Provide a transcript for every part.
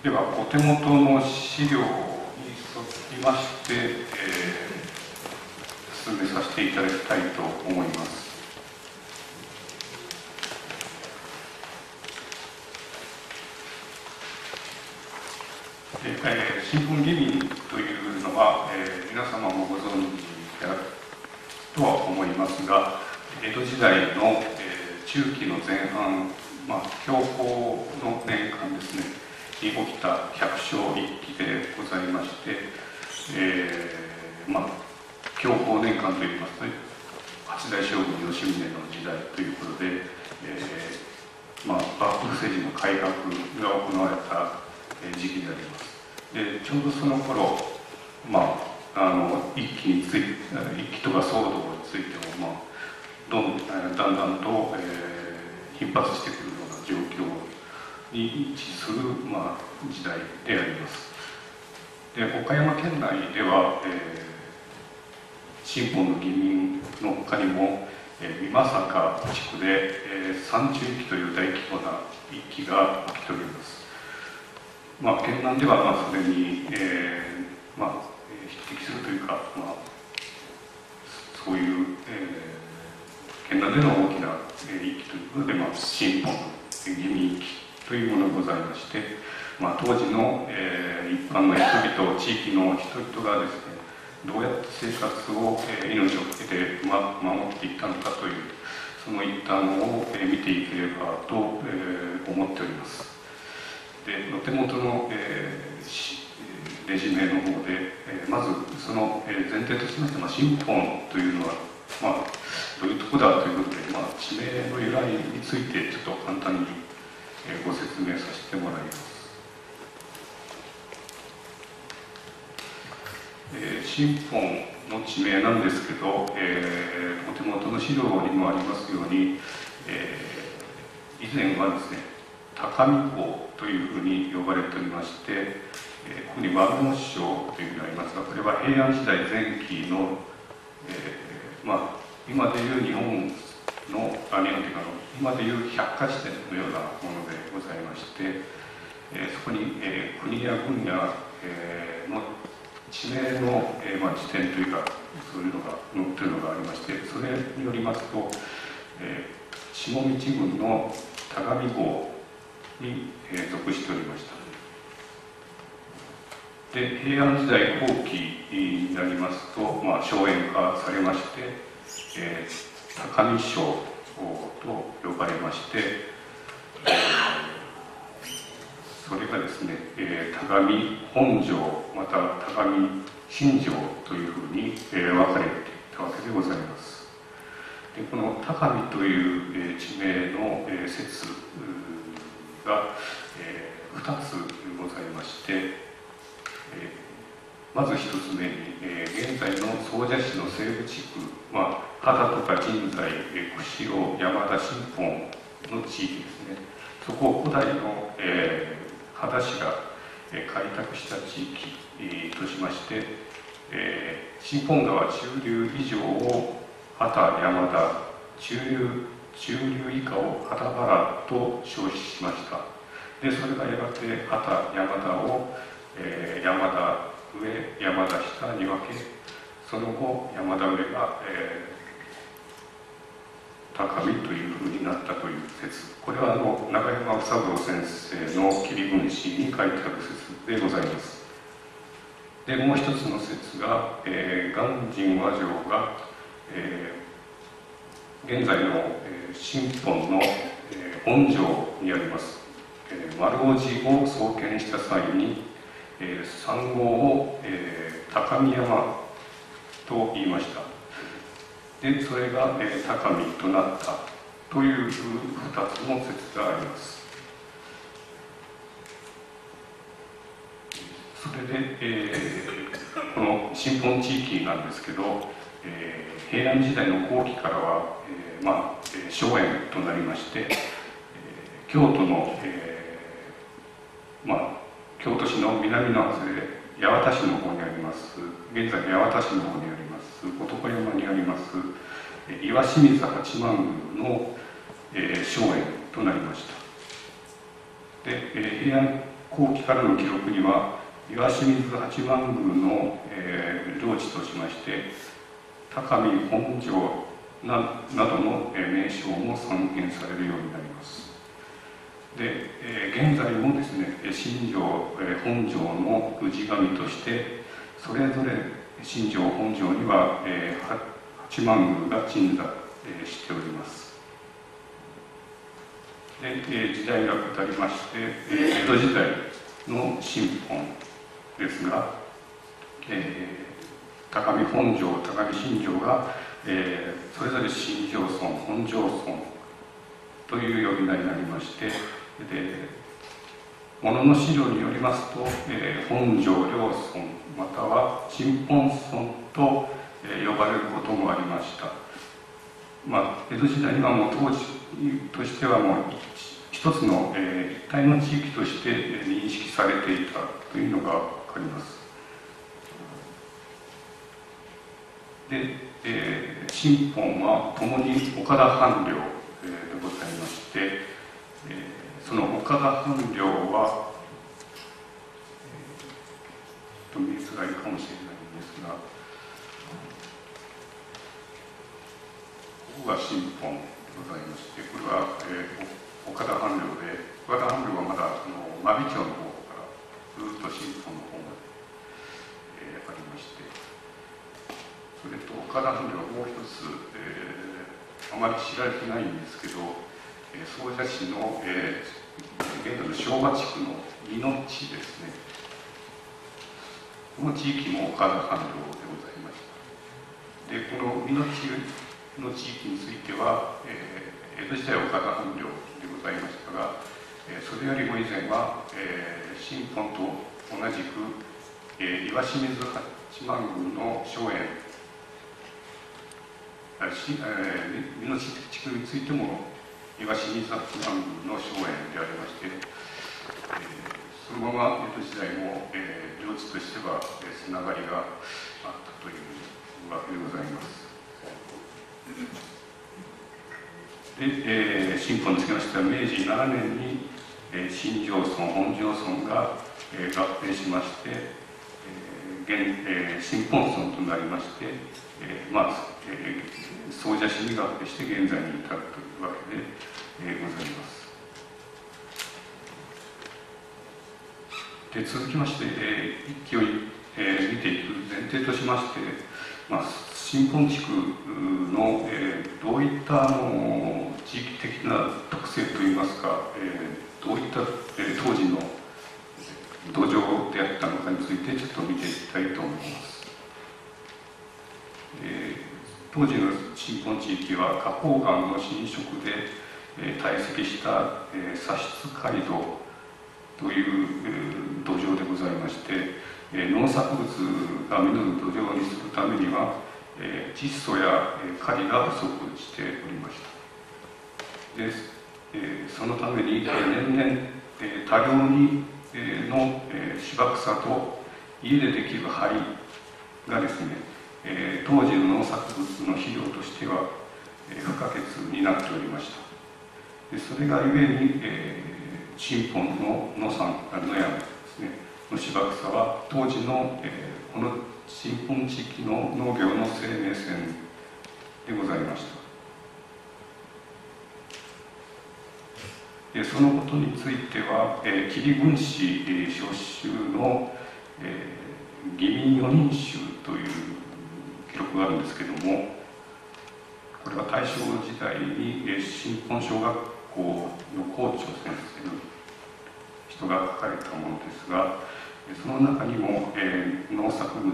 では、お手元の資料に沿いまして、進めさせていただきたいと思います。新聞義民というのは、皆様もご存知であるとは思いますが、江戸時代の、中期の前半、享保の年間ですね、に起きた百姓一揆でございまして、享保年間といいますと、八代将軍吉宗の時代ということで、幕府政治の改革が行われた時期であります。でちょうどその頃、一揆とか騒動についても、だんだんと、頻発してくるような状況に位置する、時代であります。で岡山県内では、新本の義民のほかにも、美作地区で、三中一揆という大規模な一揆が起きております。県南ではそれに、匹敵するというか、そういう、県南での大きな一揆ということで、新本義民一揆というものがございまして、当時の、一般の人々、地域の人々がですね、どうやって生活を、命を懸けて、守っていったのかという、その一端を、見ていければと、思っております。でお手元の、レジュメの方で、まずその、前提としまして、新本というのは、どういうところだということで、地名の由来についてちょっと簡単に、ご説明させてもらいます。新本の地名なんですけど、お手元の資料にもありますように、以前はですね、高見港というふうに呼ばれておりまして、ここに丸の省というのがありますが、これは平安時代前期の、今でいう日本の、今でいう百貨地点のようなものでございまして、そこに、国や軍や、の地名の、辞典というか、そういうのが載っているのがありまして、それによりますと、下道郡の高見郷に、属しておりました。で平安時代後期になりますと、荘園化されまして、高見省と呼ばれまして、それがですね、高見本城また高見新城というふうに、分かれていったわけでございます。でこの高見という、地名の、説が、2つございまして、まず1つ目に、現在の総社市の西部地区、秦とか神西、釧路、山田、新本の地域ですね、そこを古代の、秦氏が、開拓した地域、としまして、新本川中流以上を秦、山田、中流以下を秦原と称しました。でそれがやがて秦、山田を、山田上、山田下に分け、その後山田上が、高見というふうになったという説、これは中山三郎先生の切文誌に書いてある説でございます。でもう一つの説が、鑑真和上が、現在の、新本の、本城にあります、丸尾寺を創建した際に、山号を、高見山と言いました。でそれが、高見となったという2つの説があります。それで、この新本地域なんですけど、平安時代の後期からは、荘園となりまして、京都の、京都市の南の外れ、八幡市の方にあります、現在の八幡市の方にあります、男山にあります、岩清水八幡宮の、荘園となりました。で、平安後期からの記録には石清水八幡宮の、領地としまして高見本城などの名称も散見されるようになります。で、現在もですね、新城、本城の氏神としてそれぞれ新城本城には、八幡宮が鎮座、しております。で、時代が下りまして、江戸時代の神本ですが、高見本城、高見新城が、それぞれ新城村、本城村という呼び名になりまして、で物の資料によりますと、本城領村または新本村と、呼ばれることもありました。江戸時代にはもう当時としてはもう一つの、一体の地域として認識されていたというのが分かります。で、新本はともに岡田藩領、でございまして、その岡田藩領は、見えづらいかもしれないんですが、ここが新本でございまして、これは、岡田藩領で、岡田藩領はまだ真備町の方からずっと新本の方まで、ありまして、それと岡田藩領はもう一つ、あまり知られてないんですけど、総社市の、現在の昭和地区の美濃地ですね。この地域も岡田藩領でございました。で、この美濃地の地域については、江戸時代は岡田藩領でございましたが、それよりも以前は、新本と同じく、石清水八幡宮の荘園、美濃地区についても石清水八幡宮の荘園でありまして、そのまま江戸時代も、領地としては、つながりがあったというわけでございます。で、新本につきましては明治7年に、新城村、本城村が、合併しまして、新本村となりまして、総社市に合併して現在に至るというわけで、ございます。で、続きまして、一気を、見ていく前提としまして、新本地区の、どういった地域的な特性といいますか、どういった、当時の土壌であったのかについてちょっと見ていきたいと思います。当時の新本地域は花崗岩の浸食で、堆積した、砂質街道という土壌でございまして、農作物が実る土壌にするためには、窒素やカリが不足しておりました。で、そのために年々多量にの芝草と家でできる灰がですね、当時の農作物の肥料としては不可欠になっておりました。で、それがゆえに新本の野山ですねの芝草は当時のこの新本地域の農業の生命線でございました。そのことについては桐軍師召集の義民四人衆という記録があるんですけども、これは大正時代に新本小学校の校長先生の人が書かれたものですが、その中にも農作物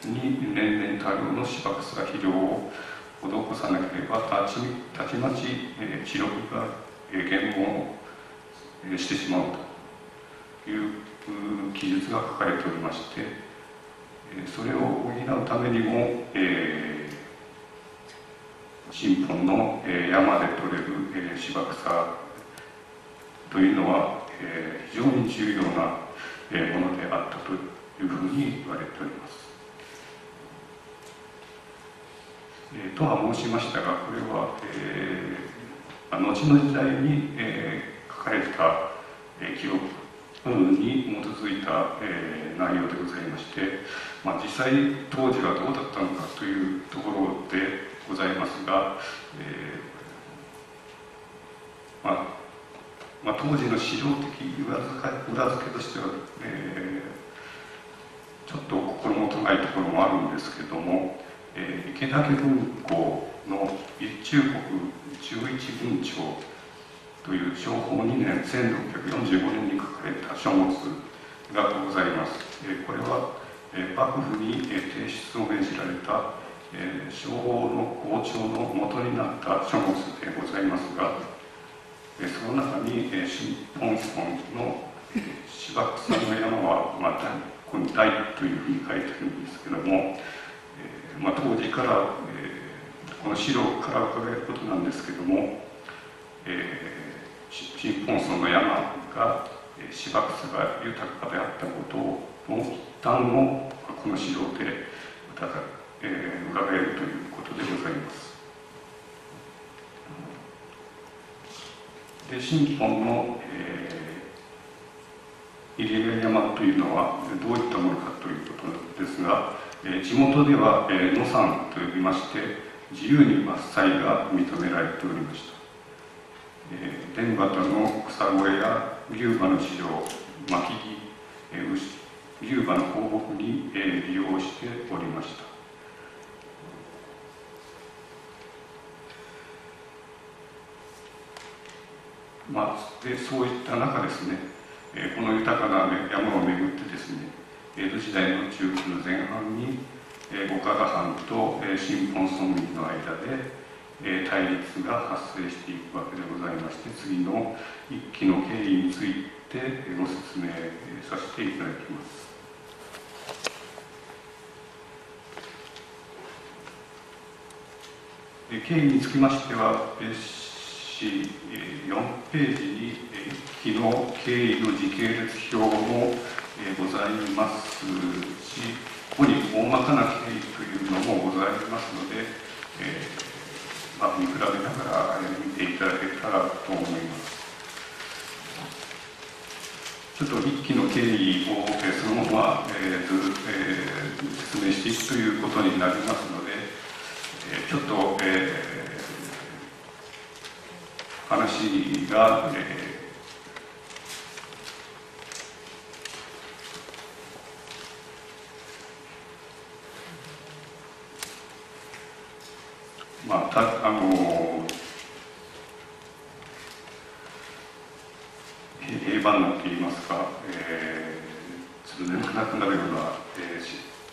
に年々多量の芝草肥料を施さなければたちまち記録が減耗してしまうという記述が書かれておりまして、それを補うためにも新本の山で採れる芝草というのは非常に重要なものであったというふうに言われております。とは申しましたが、これは、後の時代に書かれた記録に基づいた、内容でございまして、実際当時はどうだったのかというところでございますが、当時の史料的裏付けとしては、ちょっと心もとないところもあるんですけれども、池田家文庫の一中国11文帳という昭和2年1645年に書かれた書物がございます。これは幕府に提出を命じられた昭和の校長の元になった書物でございますが、その中に新本村の芝草の山は大というふうに書いてあるんですけども、当時から、この資料から伺えることなんですけども、新本村の山が芝草が豊かであったことの一端をこの資料で伺えるということでございます。で、新本の、入江山というのはどういったものかということですが、地元では野山と呼びまして自由に伐採が認められておりました。田畑の草越えや牛馬の飼料、巻き木、牛馬の放牧に利用しておりました。でそういった中ですね、この豊かな山を巡ってですね、江戸時代の中期の前半に五箇田藩と新本村民の間で対立が発生していくわけでございまして、次の一揆の経緯についてご説明させていただきます。経緯につきましては4ページに一揆の経緯の時系列表もございますし、ここに大まかな経緯というのもございますので、見比べながら見ていただけたらと思います。ちょっと一揆の経緯をそのまま説明していくということになりますので、ちょっと話が、平凡なといいますか、ちょっと眠くなくなるような、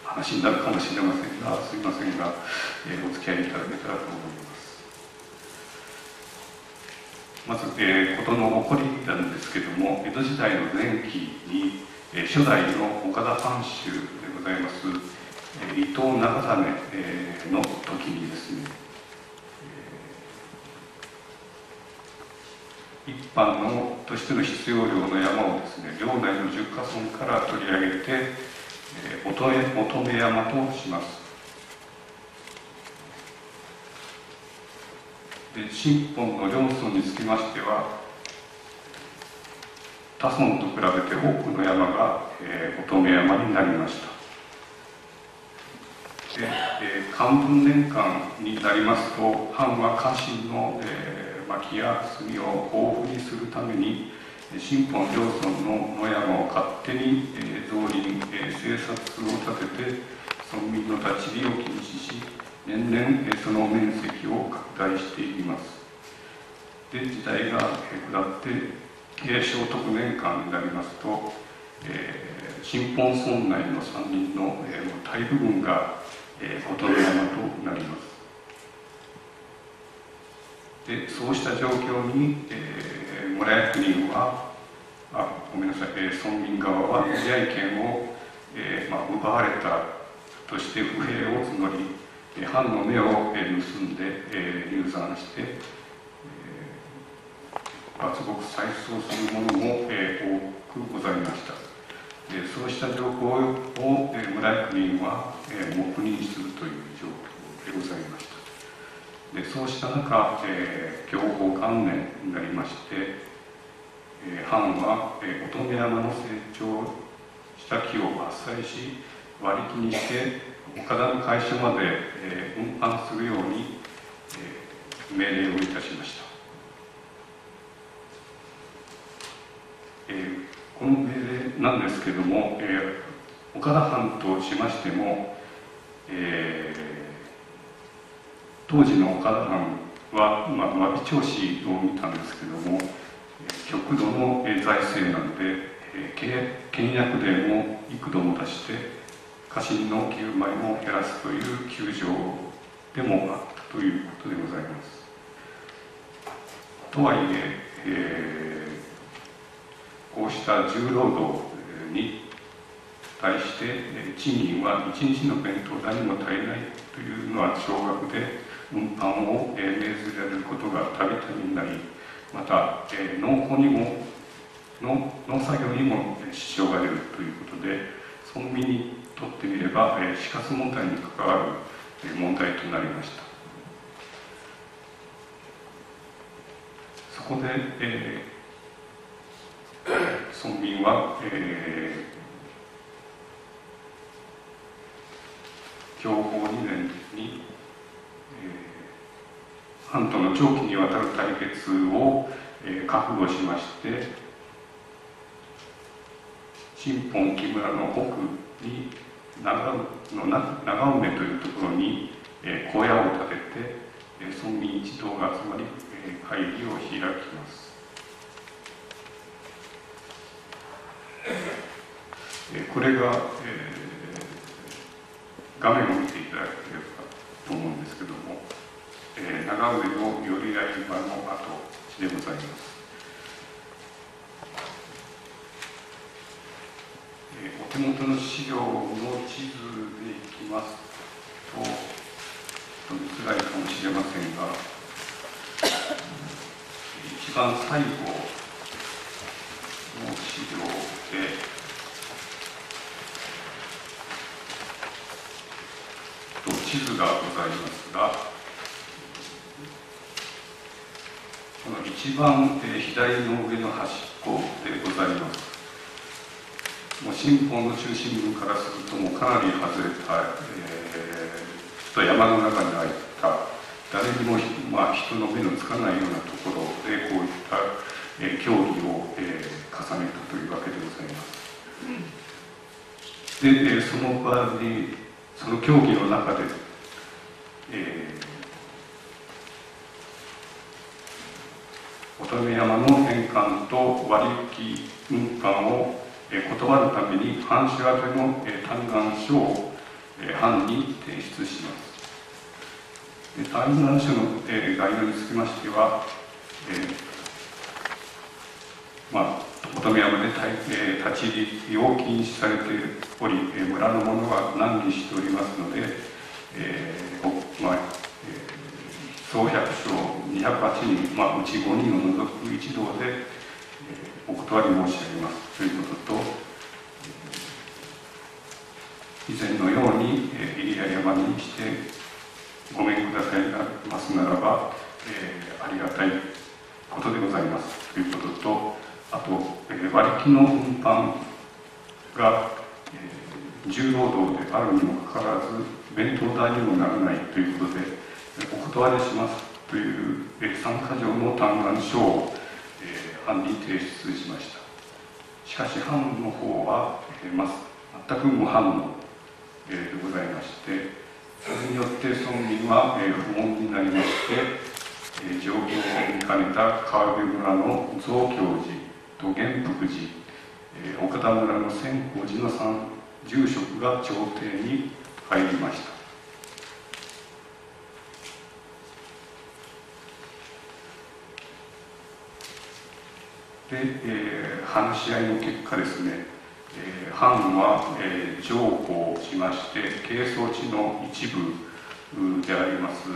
話になるかもしれませんが、すいませんが、お付き合いいただけたらと思います。まず、事の起こりなんですけれども、江戸時代の前期に、初代の岡田藩主でございます、伊藤長実の時にですね、一般のとしての必要量の山をですね、領内の10ヶ村から取り上げて、乙女山とします。で、新本の両村につきましては、他村と比べて多くの山が、乙女山になりました。で、寛文年間になりますと、藩は家臣の、薪や炭を豊富にするために、新本両村の野山を勝手に造林、政策を立てて村民の立ち入りを禁止し、年々その面積を拡大していきます。で、時代が下って聖徳年間になりますと、新本村内の山林の大部分が琴の山となります。で、そうした状況に、村役人は村民側は自愛権を、奪われたとして不平を募り、藩の目を盗んで入山して、罰獄再送するものも多くございました。そうした状況を村役人は黙認するという状況でございました。で、そうした中、享保元年になりまして、藩は乙女山の成長した木を伐採し割り木にして岡田の会社まで運搬するように命令をいたしました。この命令なんですけれども、岡田藩としましても、当時の岡田藩は、詫び調子を見たんですけれども、極度の財政なので、倹約税も幾度も出して家臣の給米も減らすという窮状でもあったということでございます。とはいえ、こうした重労働に対して賃金は1日の弁当代にも足りないというのは少額で運搬を命ずられることがたびたびになり、また農作業にも支障が出るということで、村民にとってみれば死活問題に関わる問題となりました。そこで、村民は、享保2年に、藩との長期にわたる対決を、覚悟しまして、新本木村の奥に長梅というところに、小屋を建てて、村民一同が集まり、会議を開きます。これが、画面を見ていただければと思うんですけども、長梅の寄り合い場の跡地でございます。お手元の資料の地図でいきますと、ちょっと見づらいかもしれませんが、一番最後の資料で、地図がございますが、この一番左の上の端っこでございます。もう新本の中心部からするともうかなり外れた、ちょっと山の中に入った誰にも、人の目のつかないようなところでこういった、競技を、重ねたというわけでございます。で、その場にその競技の中で、乙女山の返還と割引運搬を断るために藩主宛ての嘆願書を藩に提出します。嘆願書の概要につきましては、乙女山で立ち入りを禁止されており、村の者は難儀しておりますので、総百姓208人、うち5人を除く一同で、お断り申し上げますということと、以前のように入谷山にしてごめんくださいますならば、ありがたいことでございますということと、あと、割り木の運搬が、重労働であるにもかかわらず弁当代にもならないということでお断りしますという3か条の嘆願書を藩に提出しました。しかし藩の方は全く無反応でございまして、それによって村民は不問になりまして、状況を見かねた川辺村の増教寺と元福寺、岡田村の千光寺の3住職が朝廷に入りました。で、話し合いの結果ですね、藩は譲歩しまして、係争地の一部であります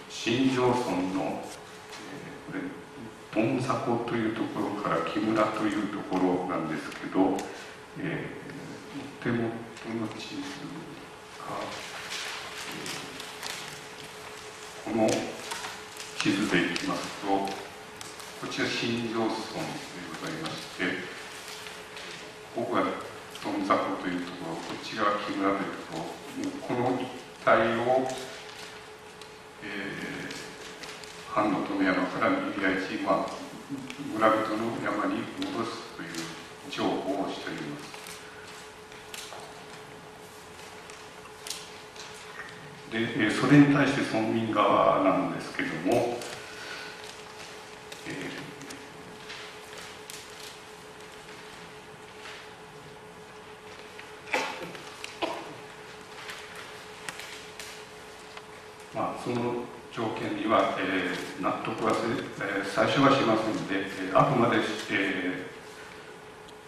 新庄村の、頓迫というところから木村というところなんですけど、手元の地図が、この地図でいきますと、ここちら新庄村でございまして、ここがどんざこというところ、こっちが木村というところ、この一帯を、藩の富山から入谷地、村人の山に戻すという情報をしております。で、それに対して村民側なんですけども、その条件には、納得は最初はしませんで、あくまで、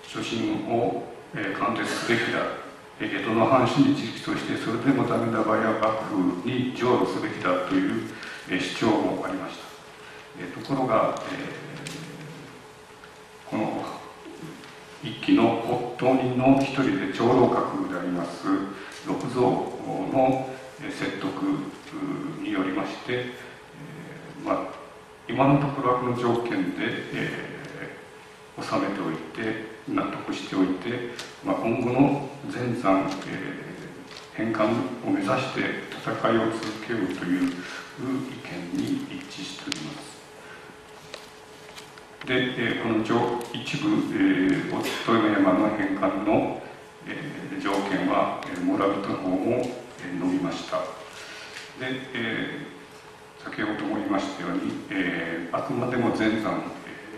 初心を、貫徹すべきだ、江戸の藩士に知識として、それでもダメな場合は幕府に上路すべきだという、主張もありました。ところが、この一揆の発頭人の一人で長老閣であります六蔵の説得によりまして、今のところはこの条件で、収めておいて納得しておいて、今後の全山、返還を目指して戦いを続けるという意見に一致しております。で、この一部、富山の返還の、条件は村人の方も伸びました。で、先ほども言いましたように、あくまでも全山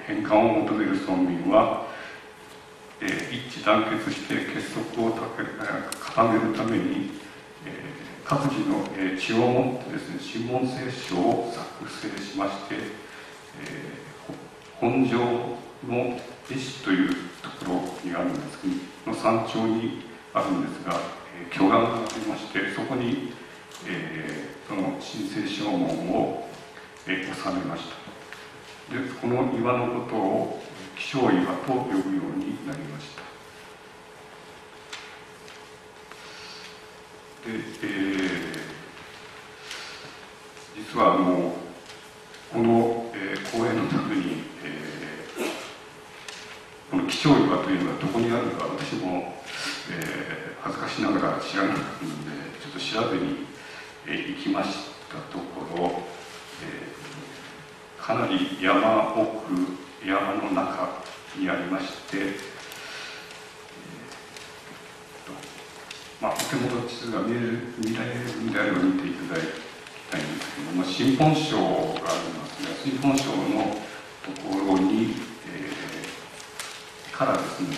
返還を求める村民は、一致団結して結束を固めるために、各自の知をもってですね、新聞聖書を作成しまして、本庄の絵師というところにあるんですけど、の山頂にあるんですが、巨岩がありまして、そこに、その新聖証文を、収めました。で、この岩のことを気象岩と呼ぶようになりました。で、実はこの、公園の中に、この気象岩というのはどこにあるか、私も、恥ずかしながら知らなかったので、ちょっと調べに、行きましたところ、かなり山奥、山の中にありまして、お手元地図が見られるんであれば見ていただきたいんですけども、新本省がありますね。新本省のところに、からですね、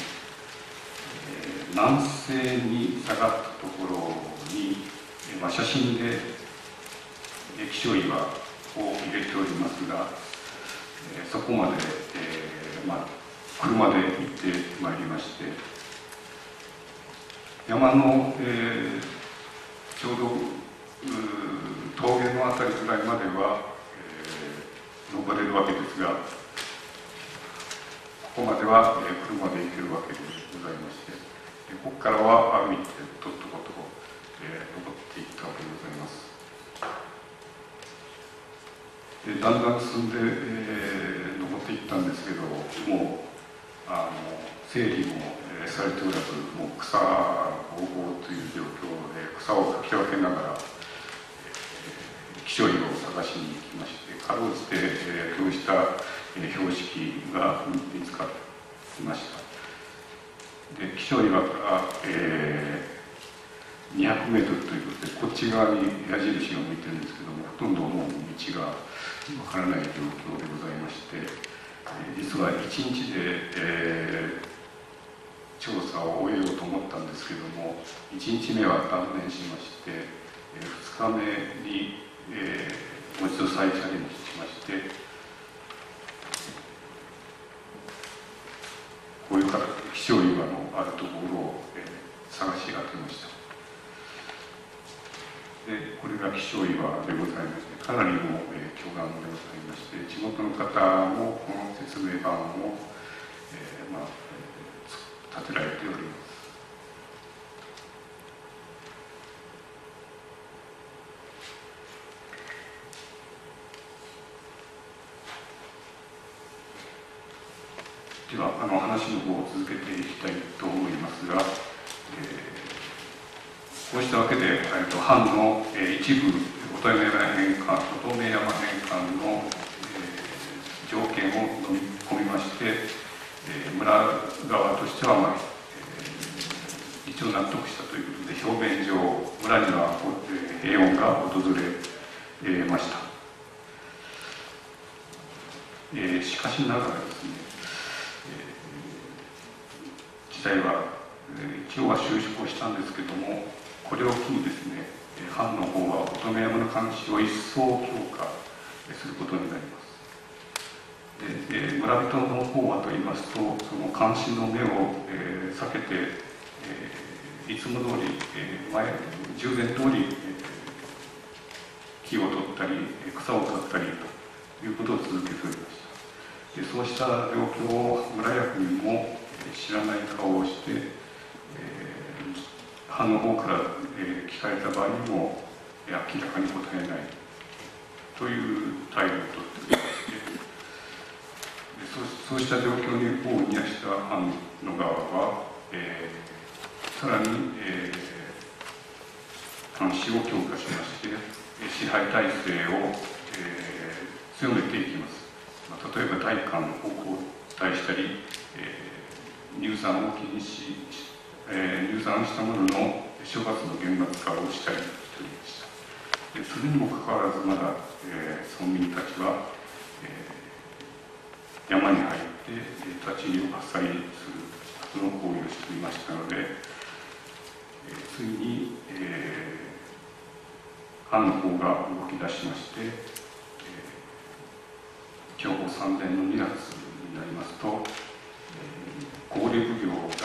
南西に下がったところに、写真で気象岩を入れておりますが、そこまで、車で行ってまいりまして、山の、ちょうど峠のあたりぐらいまでは、登れるわけですが、ここまでは、車で行けるわけでございまして、ここからは歩いてとっとこと、登っていったわけでございます。で、だんだん進んで、登っていったんですけど、もう整理も、されておらず、もう草ぼうぼうという状況で、草をかき分けながら、気象岩を探しに行きまして、かろうじて、そうした標識が見つかりました。で、気象岩から、200メートルということで、こっち側に矢印が向いてるんですけども、ほとんどもう道がわからない状況でございまして、実は1日で、調査を終えようと思ったんですけども、1日目は断念しまして、2日目に、もう一度再チャレンジしまして、こういう気象岩のあるところを、探し当てました。で、これが気象岩でございまして、かなりの、巨岩でございまして、地元の方もこの説明板を、立てられております。では話の方を続けていきたいと思いますが、こうしたわけで藩の一部乙女山返還の条件を飲み込みまして、村側としては、一応納得したということで、表面上村には平穏が訪れました。しかしながらですね、時代は一応は収縮をしたんですけども、これを機にですね、藩の方は乙女山の監視を一層強化することになります。で村人の方はといいますと、その監視の目を避けて、いつも通り、従前通り木を取ったり草を刈ったりということを続けておりました。でそうした状況を村役人も知らない顔をして、藩の方から聞かれた場合にも明らかに答えないという態度をとっておりまして、そうした状況にを見やした藩の側は、さらに、監視を強化しまして、支配体制を、強めていきます。例えば代官を交代したり、入山を禁止入山した者の処罰の厳罰化をしたりしておりました。でそれにもかかわらずまだ、村民たちは、山に入って立ち入りを伐採するその行為をしていましたので、ついに、藩の方が動き出しまして、享保3年の2月になりますと、郡奉行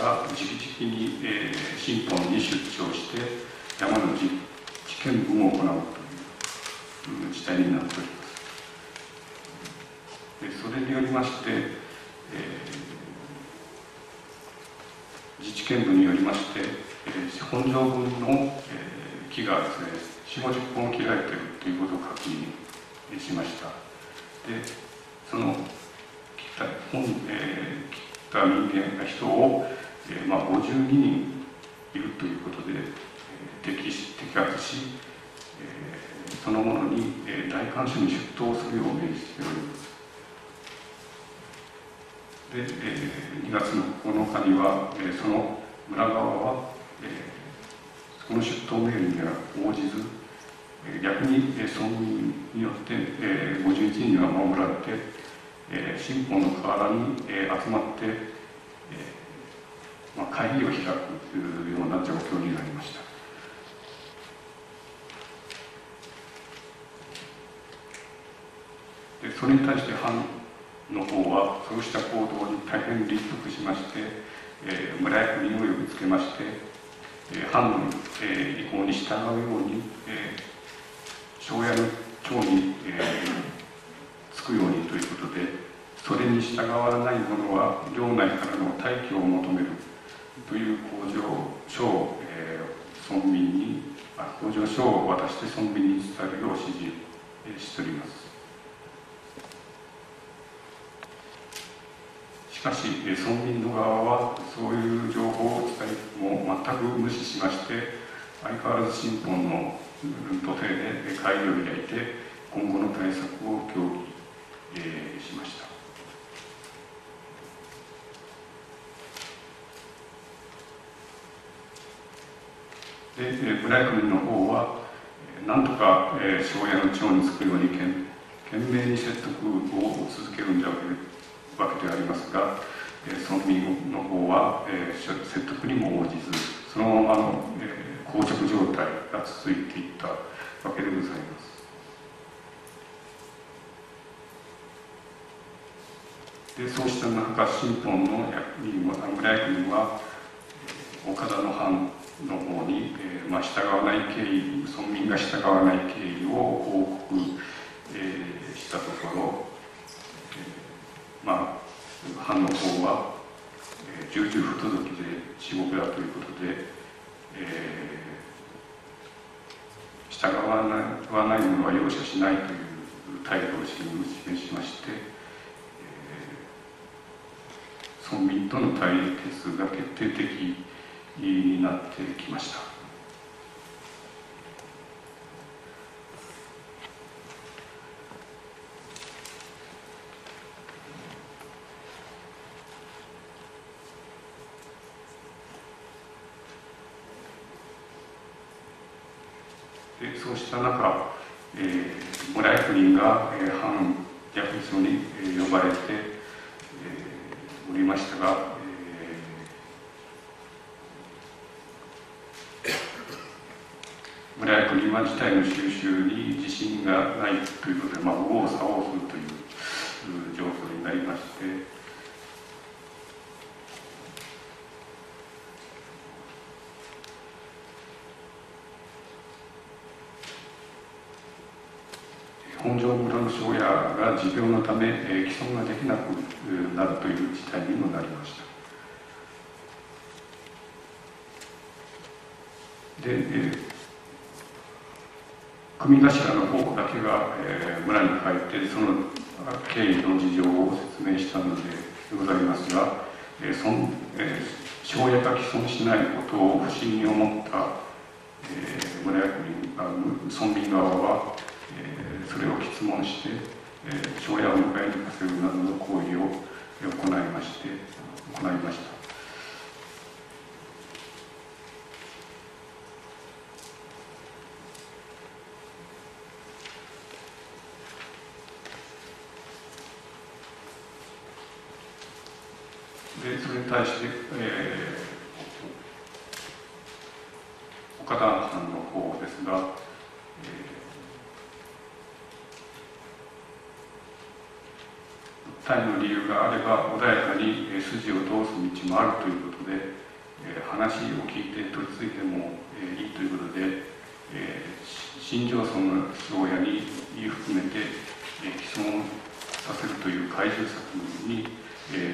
が直々に、新本に出張して山の実験分を行うという事態になっております。でそれによりまして、自治権分によりまして、本条分の、木がですね、4、50本切られているということを確認しました。でその切った人を、52人いるということで、摘発し、その者に、代官所に出頭するよう命じております。で、2月の9日には、その村側は、この出頭命令には応じず、逆に村民によって、51人には守られて、新本の河原に、集まって、会議を開くような状況になりました。でそれに対して藩の方はそうした行動に大変立腹しまして、村役人を呼びつけまして、藩の、意向に従うように、庄屋の長に、つくようにということで、それに従わない者は領内からの退去を求めるという工場書を、村民に工場書を渡して村民に伝えるよう指示しております。しかし村民の側はそういう情報を伝えても全く無視しまして、相変わらず新本の土手で会議を開いて今後の対策を協議、しました。で村役人の方はなんとか庄屋の長につくように懸命に説得を続けるんじゃわけでありますが、村民の方は説得にも応じず、そのままの膠着状態が続いていったわけでございます。でそうした中、新本の村役人は岡田の藩の方に、従わない経緯、村民が従わない経緯を報告、したところ、藩の方は、重々不届きで至極だということで、従わない者は容赦しないという態度を示しまして、村民との対決が決定的になってきました。でそうした中、村役人が、反略所に、呼ばれて、おりましたが、村役人は事態の収拾に自信がないということで、右往左往するという状況になりまして、本庄村の庄屋が持病のため、帰村ができなくなるという事態にもなりました。で、組頭の方だけが、村に帰ってその経緯の事情を説明したのでございますが、庄屋が帰村しないことを不審に思った、村役人、村民側は、それを詰問して、庄屋を迎えに行かせるなどの行為を行いました。でそれに対して、岡田藩の方ですが、訴えの理由があれば穏やかに筋を通す道もあるということで、話を聞いて取り次いでもいいということで、新庄村の庄屋に含めて帰村させるという懐柔策に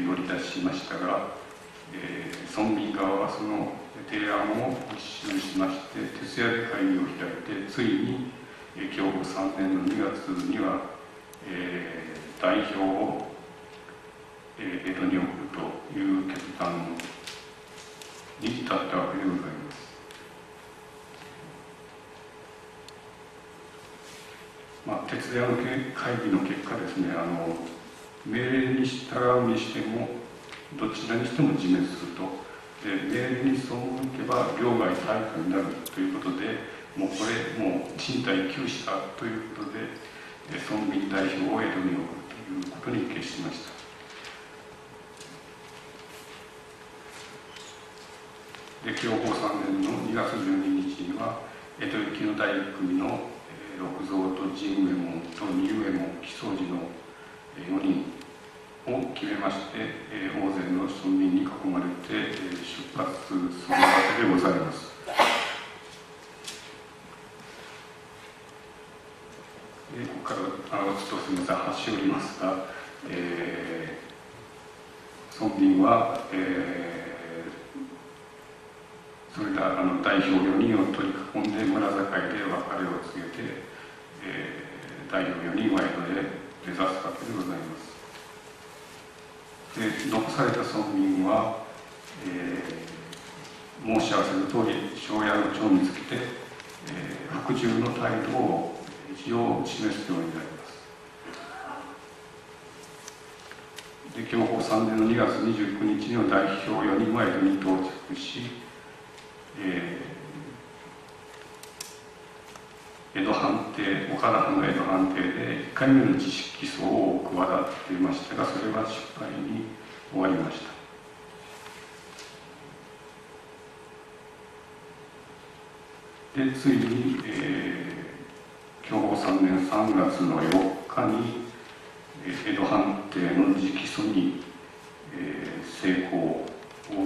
乗り出しましたが、村民側はその提案を一蹴しまして、徹夜で会議を開いて、ついに享保3年の2月には、代表を江戸に送るという決断に至ったわけでございます。徹夜の会議の結果ですね、命令に従うにしてもどちらにしても自滅すると、命令に背けば領外退去になるということで、もう賃貸休止だということで、村民代表を江戸に送るということに決しました。で享保3年の2月12日には江戸行きの第1組の六蔵と神右衛門と二右衛門木曽路の4人を決めまして、大勢の村民に囲まれて出発するわけでございます。ここからちょっとすみません、端折りますが、村民は、それら代表4人を取り囲んで村境で別れを告げて、代表4人は江戸へ目指すわけでございます。で残された村民は、申し合わせの通り庄屋の長につけて、服従の態度を一応示すようになります。で享保3年の2月29日には代表4人は江戸に到着し、江戸藩邸、岡田藩の江戸藩邸で1回目の自主起訴を企てていましたが、それは失敗に終わりました。でついに、享保3年3月の4日に江戸藩邸の自起訴に、成功を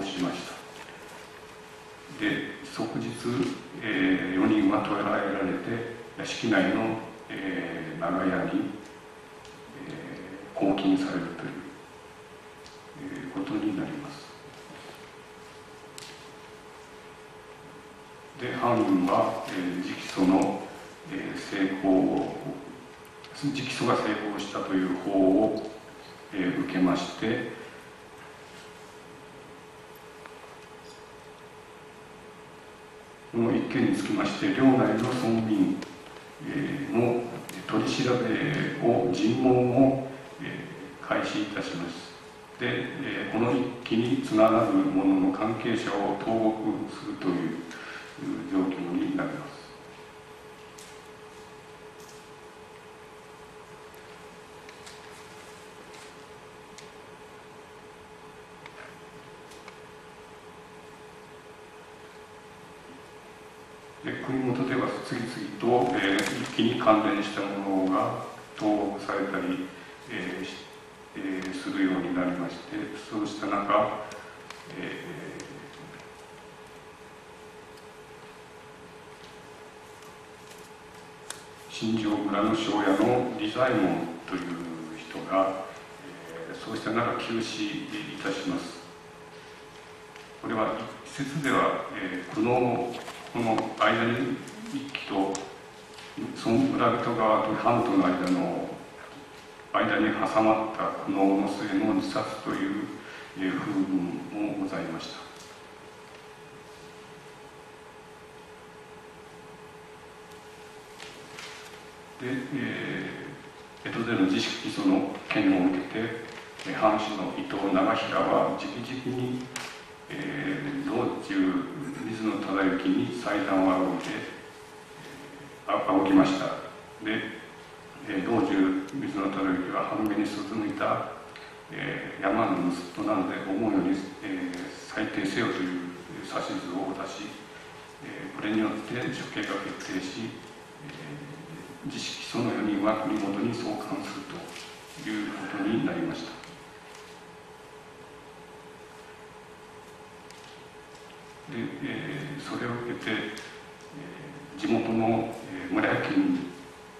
しました。で即日、4人は捕らえられて屋敷内の、長屋に、拘禁されるという、ことになります。で犯人は、直訴の、直訴が成功したという報を、受けまして、件につきまして、領内の村民の取り調べを、尋問を開始いたします。で、この一揆につながる者の関係者を投獄するという状況になります。国元では次々と、一揆に関連したものが投獄されたり、するようになりまして、そうした中、新庄村の庄屋の利左衛門という人が、そうした中急死いたします。これは一説では、久能のこの間に一揆とその村人側と藩との間に挟まった苦悩の末の自殺という風文もございました。で、江戸での自粛起訴の件を受けて、藩主の伊藤長平は直々に、道中水野忠之に祭壇を仰ぎました。で、道中水野忠之は半目に涼みた、山の盗人なので思うように、裁定せよという指図を出し、これによって処刑が決定し、自粛起訴の4人は国元に送還するということになりました。で、それを受けて、地元の村役人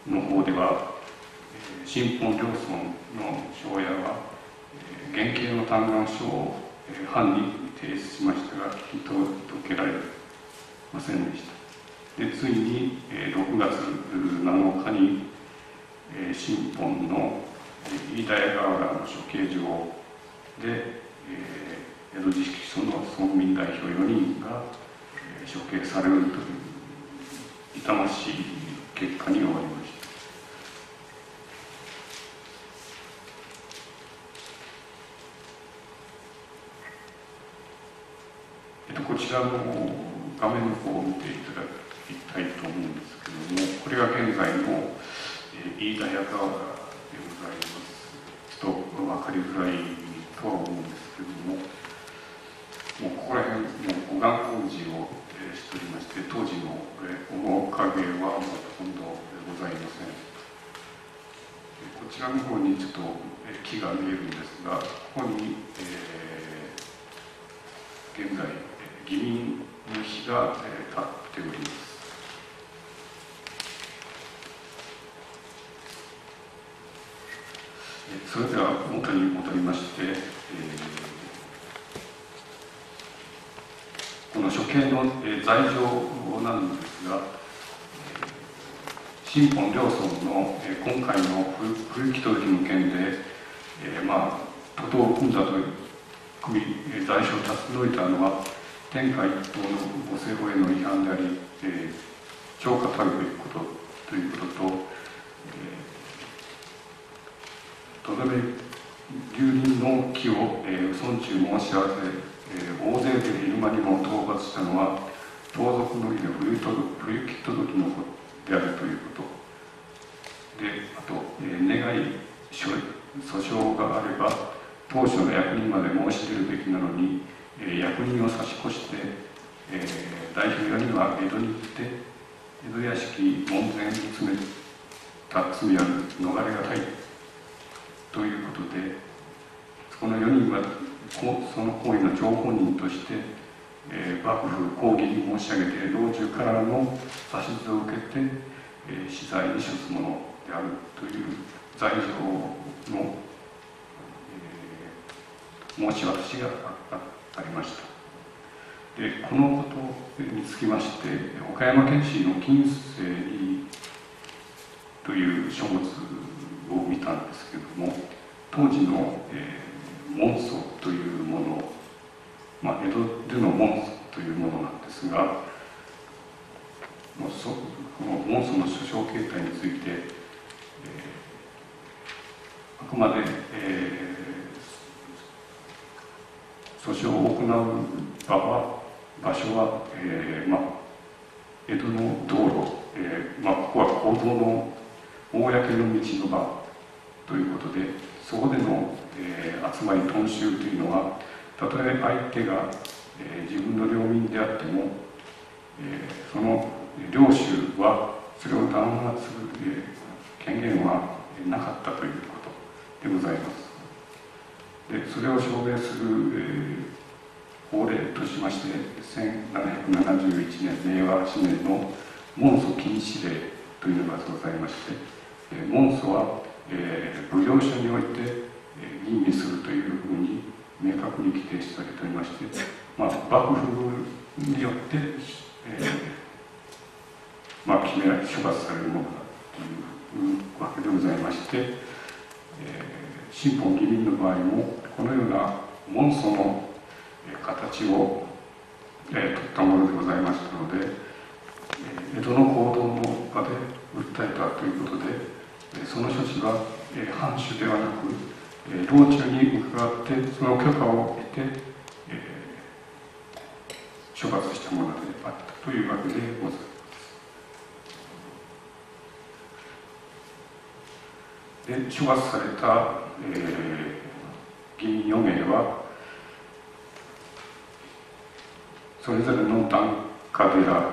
の方では、新本領村の庄屋は、減刑の嘆願書を藩に提出しましたが、聞き届けられませんでした。で、ついに6月7日に新本の飯田屋川原の処刑場で、江戸自粛起訴の村民代表4人が処刑されるという痛ましい結果に終わりました。こちらの画面の方を見ていただきたいと思うんですけれども、これが現在の飯田屋川原でございます。ちょっと分かりづらいとは思うんですけれども、もうここら辺、もう護岸工事をしておりまして、当時の面影はもうほとんどございません。こちらの方にちょっと木が見えるんですが、ここに、現在、義民の碑が立っております。それでは元に戻りまして、この処刑の罪状なんですが、新本領村の今回の不行き届きの件で、徒党を組んだと罪状を立て除いたのは、天下一統のご政法への違反であり、超過たるべきことということと、とどめ留任の機を村中申し合わせ、大勢で昼間にも討伐したのは、盗賊の儀の不行き届きのことであるということ。で、あと、願い、訴訟があれば、当初の役人まで申し出るべきなのに、役人を差し越して、代表4人は江戸に行って、江戸屋敷門前に詰めた罪は逃れがたいということで、この4人はその行為の張本人として、幕府抗議に申し上げて、老中からの指図を受けて、死罪に処すものであるという罪状の、申し渡しがありました。で、このことにつきまして、岡山県史の近世という書物を見たんですけれども、当時の、門祖というもの、江戸での門祖というものなんですが、償形態について、あくまで、訴訟を行う場所は、江戸の道路、ここは公道の公の道の場ということで、そこでの、集まり頓衆というのは、たとえ相手が、自分の領民であっても、その領主はそれを弾圧する、権限はなかったということでございます。でそれを証明する、法令としまして、1771年、令和8年の問訴禁止令というのがございまして、問訴は、奉行所において吟味するというふうに明確に規定されておりまして、幕府によって、決められ、処罰されるものだというわけでございまして、新法義民の場合も、このような問訴の形を、取ったものでございましたので、江戸の公道の場で訴えたということで、その処置は、藩主ではなく、老中に伺って、その許可を得て、処罰したものであったというわけでございます。で、処罰された、議員4名は、それぞれの檀家寺、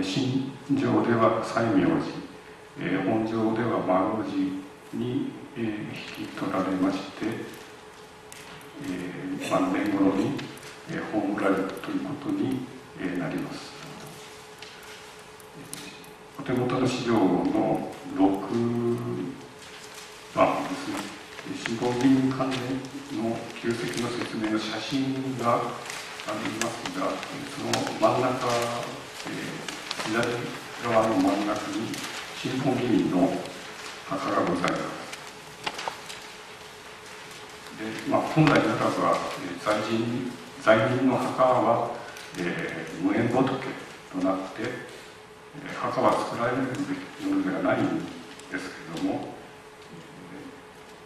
信条では西明寺、本条では丸寺に、引き取られまして、晩年頃に、葬られるということに、なります。お手元の資料の6番ですね、新法議員関連の旧跡の説明の写真がありますが、その真ん中、左側の真ん中に新法議員の墓がございます。で、本来ならば、罪人の墓は、無縁仏となって、墓は作られるべきものではないんですけれども、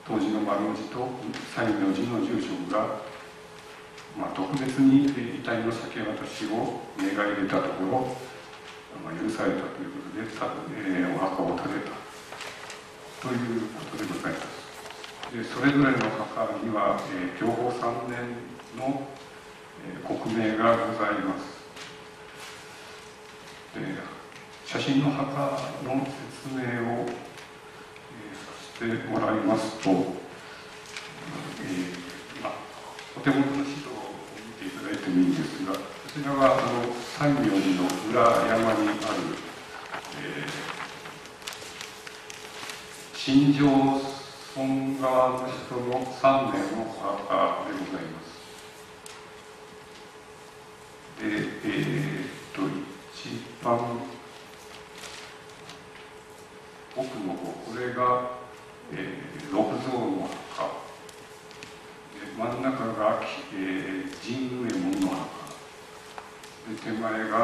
当時の丸の字と西明寺の住職が、特別に遺体の先渡しを願い出たところ、許されたということで、お墓を建てたということでございます。でそれぞれの墓には、享保3年の、刻銘がございます。で写真の墓の説明を、させてもらいますと、お手元の資料を見ていただいてもいいんですが、こちらは西明寺の裏山にある、新庄村側の人の3名の墓でございます。で、一番奥の方、これが、六蔵の墓。真ん中が、神右衛門の墓。で手前が、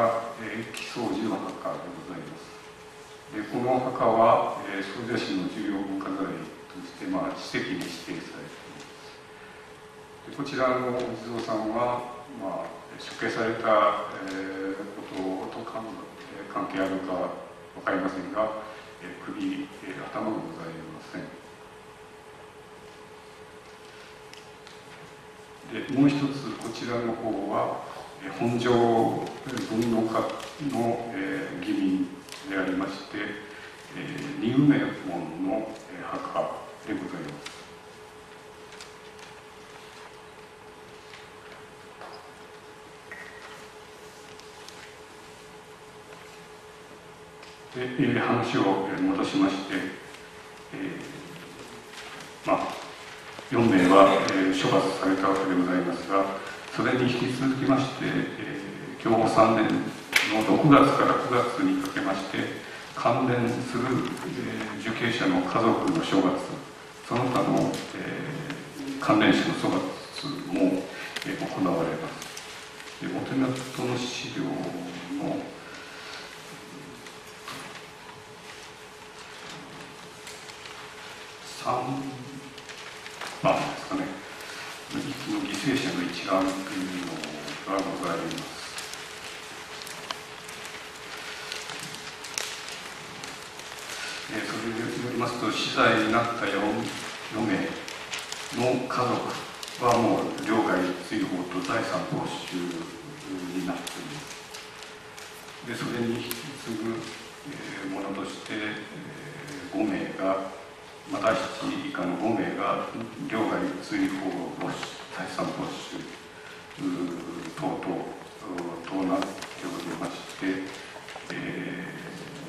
木曽路の墓でございます。でこの墓は、総社市の重要文化財として、史跡に指定されています。でこちらのお地蔵さんは、処刑された、ことと関係あるか分かりませんが、首、頭がございません。でもう一つこちらの方は本庄文の家の義民でありまして、二梅門の墓でございます。で話を戻しまして、4名は、処罰されたわけでございますが、それに引き続きまして、享保3年の6月から9月にかけまして、関連する、受刑者の家族の処罰、その他の、関連者の処罰も、行われます。でお手元の資料の番ですかね、一揆の犠牲者の一覧というのがございます。それによりますと、死罪になった4名の家族はもう領外追放と財産没収になっています。でそれに引き継ぐものとして、5名が、また7以下の5名が領外追放没収、財産没収等々となっておりまして、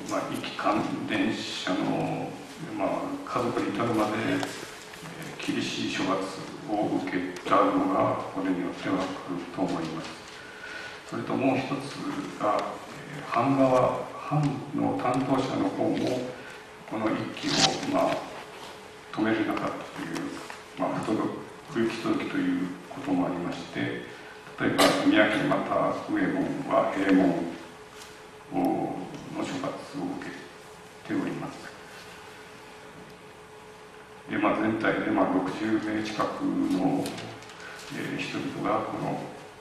遺棄関連者の、家族に至るまで、厳しい処罰を受けたのがこれによっては来ると思います。それともう一つが、藩の担当者の方もこの一揆を、止めれなかったという、不行き届きということもありまして、例えば宮城また上門は閉門の処罰を受けております。で全体で60名近くの、人々がこの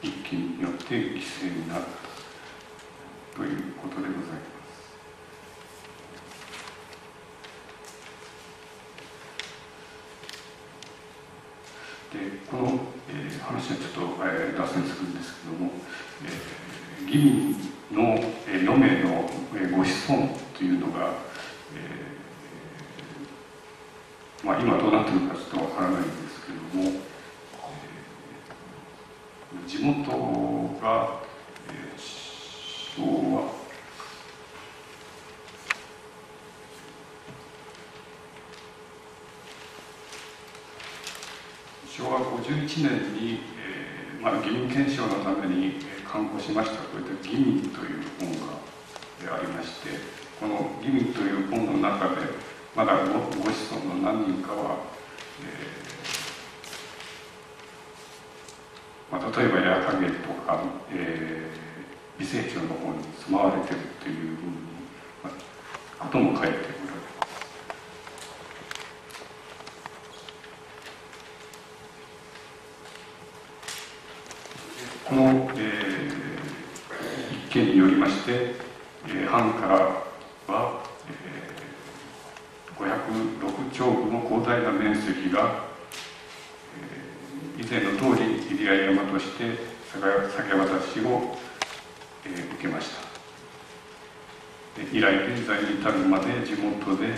一揆によって犠牲になったということでございます。でこの、話はちょっと、脱線するんですけども、義民の、4名の、ご子孫というのが、今どうなっているかちょっとわからないんですけれども、地元が、昭和51年に、義民検証のために刊行しましたといった「義民」という本がありまして、この「義民」という本の中でまだご子孫の何人かは、例えば矢影とか、美清町の方に住まわれているというふうに、ことも書いておられます。この、一件によりまして、藩からは、506町区の広大な面積が、以前の通り入谷山として下げ渡しを、受けました。以来現在に至るまで地元で、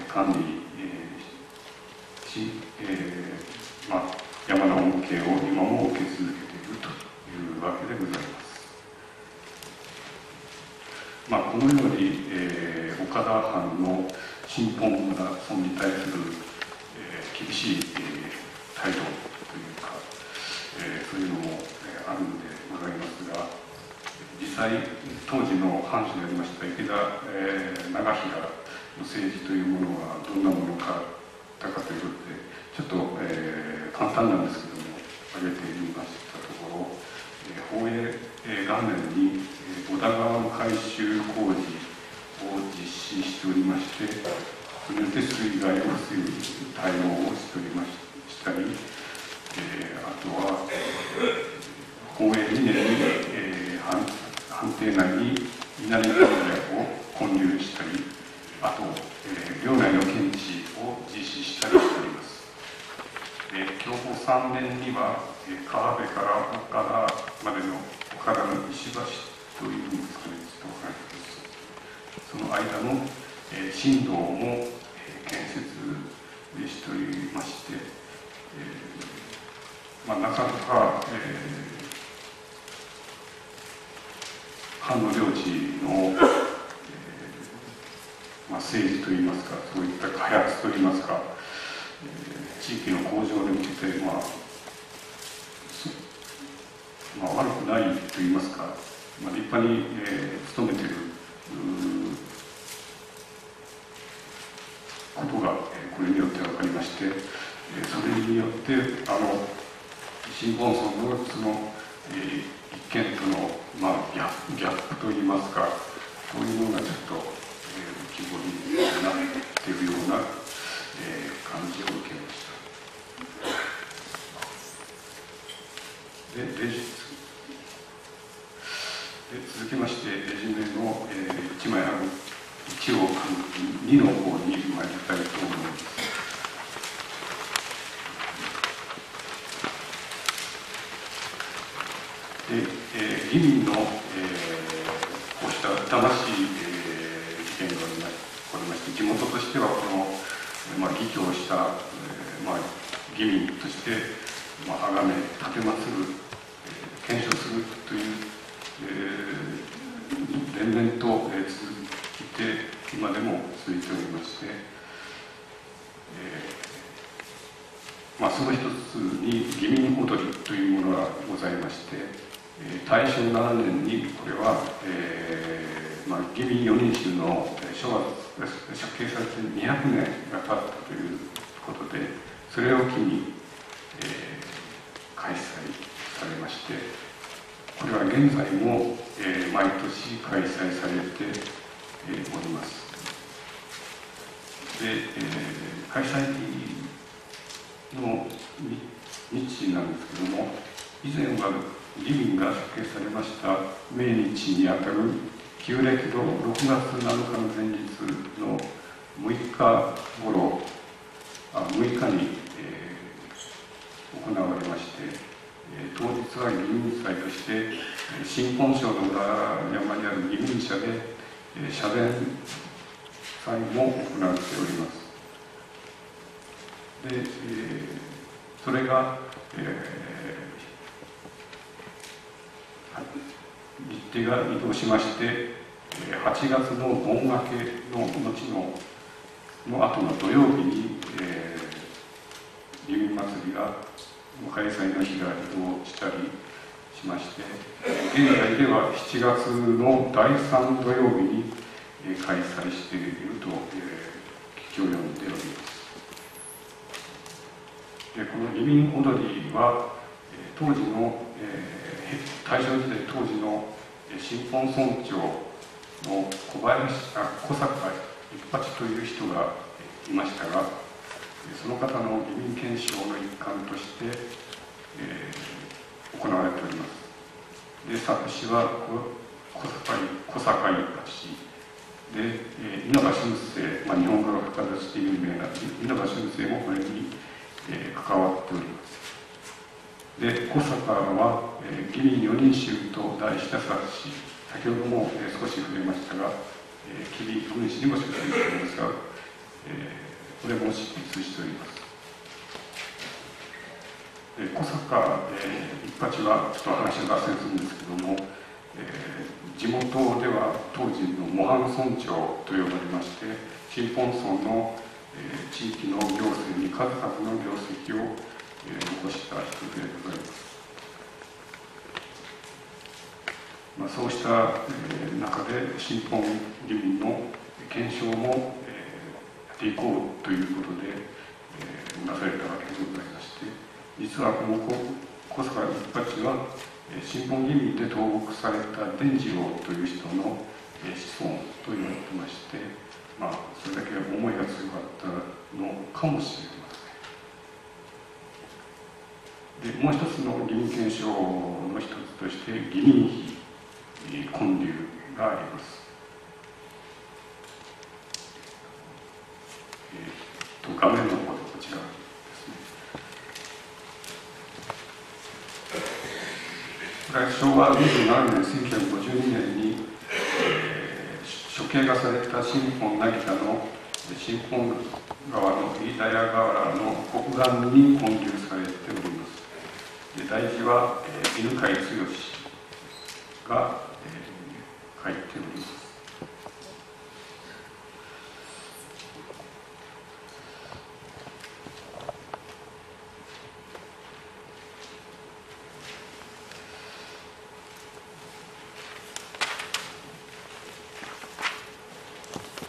管理、し、山の恩恵を今も受け続けているというわけでございます。このように、岡田藩の新本村村に対する、厳しい、態度というか、そういうのも、あるのでございますが、実際当時の藩主でありました池田、長平の政治というものはどんなものかったかということでちょっと、簡単なんですけども挙げてみましたところ、宝永元年に小田川の改修工事を実施しておりまして、それによって水害を防ぐ対応をしておりましたり、あとは宝永2年に、藩邸内に稲荷神社を建立したり、あと、領内の検地を実施したりしております。享保3年には川辺から岡田までの岡田の石橋というんですかね、ちょっと分かります。その間の新道も建設しておりまして、なかなか、藩の領地の、政治といいますか、そういった開発といいますか、地域の向上に向けて、悪くないといいますか、立派に、努めていることが、これによって分かりまして、それによって新本村のその、一見との、ギャップといいますか、そういうのがちょっと浮き彫りになっているような、感じを受けました。続きまして、レジュメの、1枚ある1を2の方に参りたいと思います。議民の、こうした痛ましい、事件が起こりまして、地元としてはこの、議挙をした、議民として、崇め、奉る、検証するという、連綿と続いて、今でも続いておりまして、その一つに議民踊りというものがございまして、大正7年にこれは、議民4人衆の処罰が処刑されて200年が経ったということで、それを機に、開催されまして、これは現在も、毎年開催されて、おります。で、開催の日時なんですけども、以前は議民が処刑されました命日にあたる旧暦の6月7日の前日の6日頃、6日に、行われまして、当日は議民祭として、新本省の裏山にある議民社で、社殿祭も行っております。で、それが、日程が移動しまして、8月の盆明けの後の後の土曜日に、議民祭りが開催の日が移動したりしまして、現在では7月の第3土曜日に開催していると聞き及んでおります。で、この議民踊りは、当時の、大正時代当時の新本村長の小坂一八という人がいましたが、その方の議民憲章の一環として、行われております。で、作詞は小坂一八で、稲葉俊生、日本語が書かれて有名な稲葉俊生もこれに、関わっております。で、小坂は、議民4人衆と題した冊子、先ほども、少し触れましたが、吉備軍師にも出展しておりますが、これも執筆しております。小坂、一八はちょっと話が脱線するんですけども、地元では当時の模範村長と呼ばれまして、新本村の、地域の行政に数々の業績を、残した人でございます。そうした、中で新本議民の検証も、やっていこうということで、なされたわけでございまして、実はこの小坂一八は、新本議民で投獄された伝次郎という人の、子孫と言われてまして、それだけ思いが強かったのかもしれません。で、もう一つの議民憲章の一つとして、議民費建立があります。画面の方でこちらですね。これは昭和27年、1952年に、処刑がされた新本成田の新本川の飯田屋河原の北岸に建立されております。で、題字は、犬飼剛が、書いております。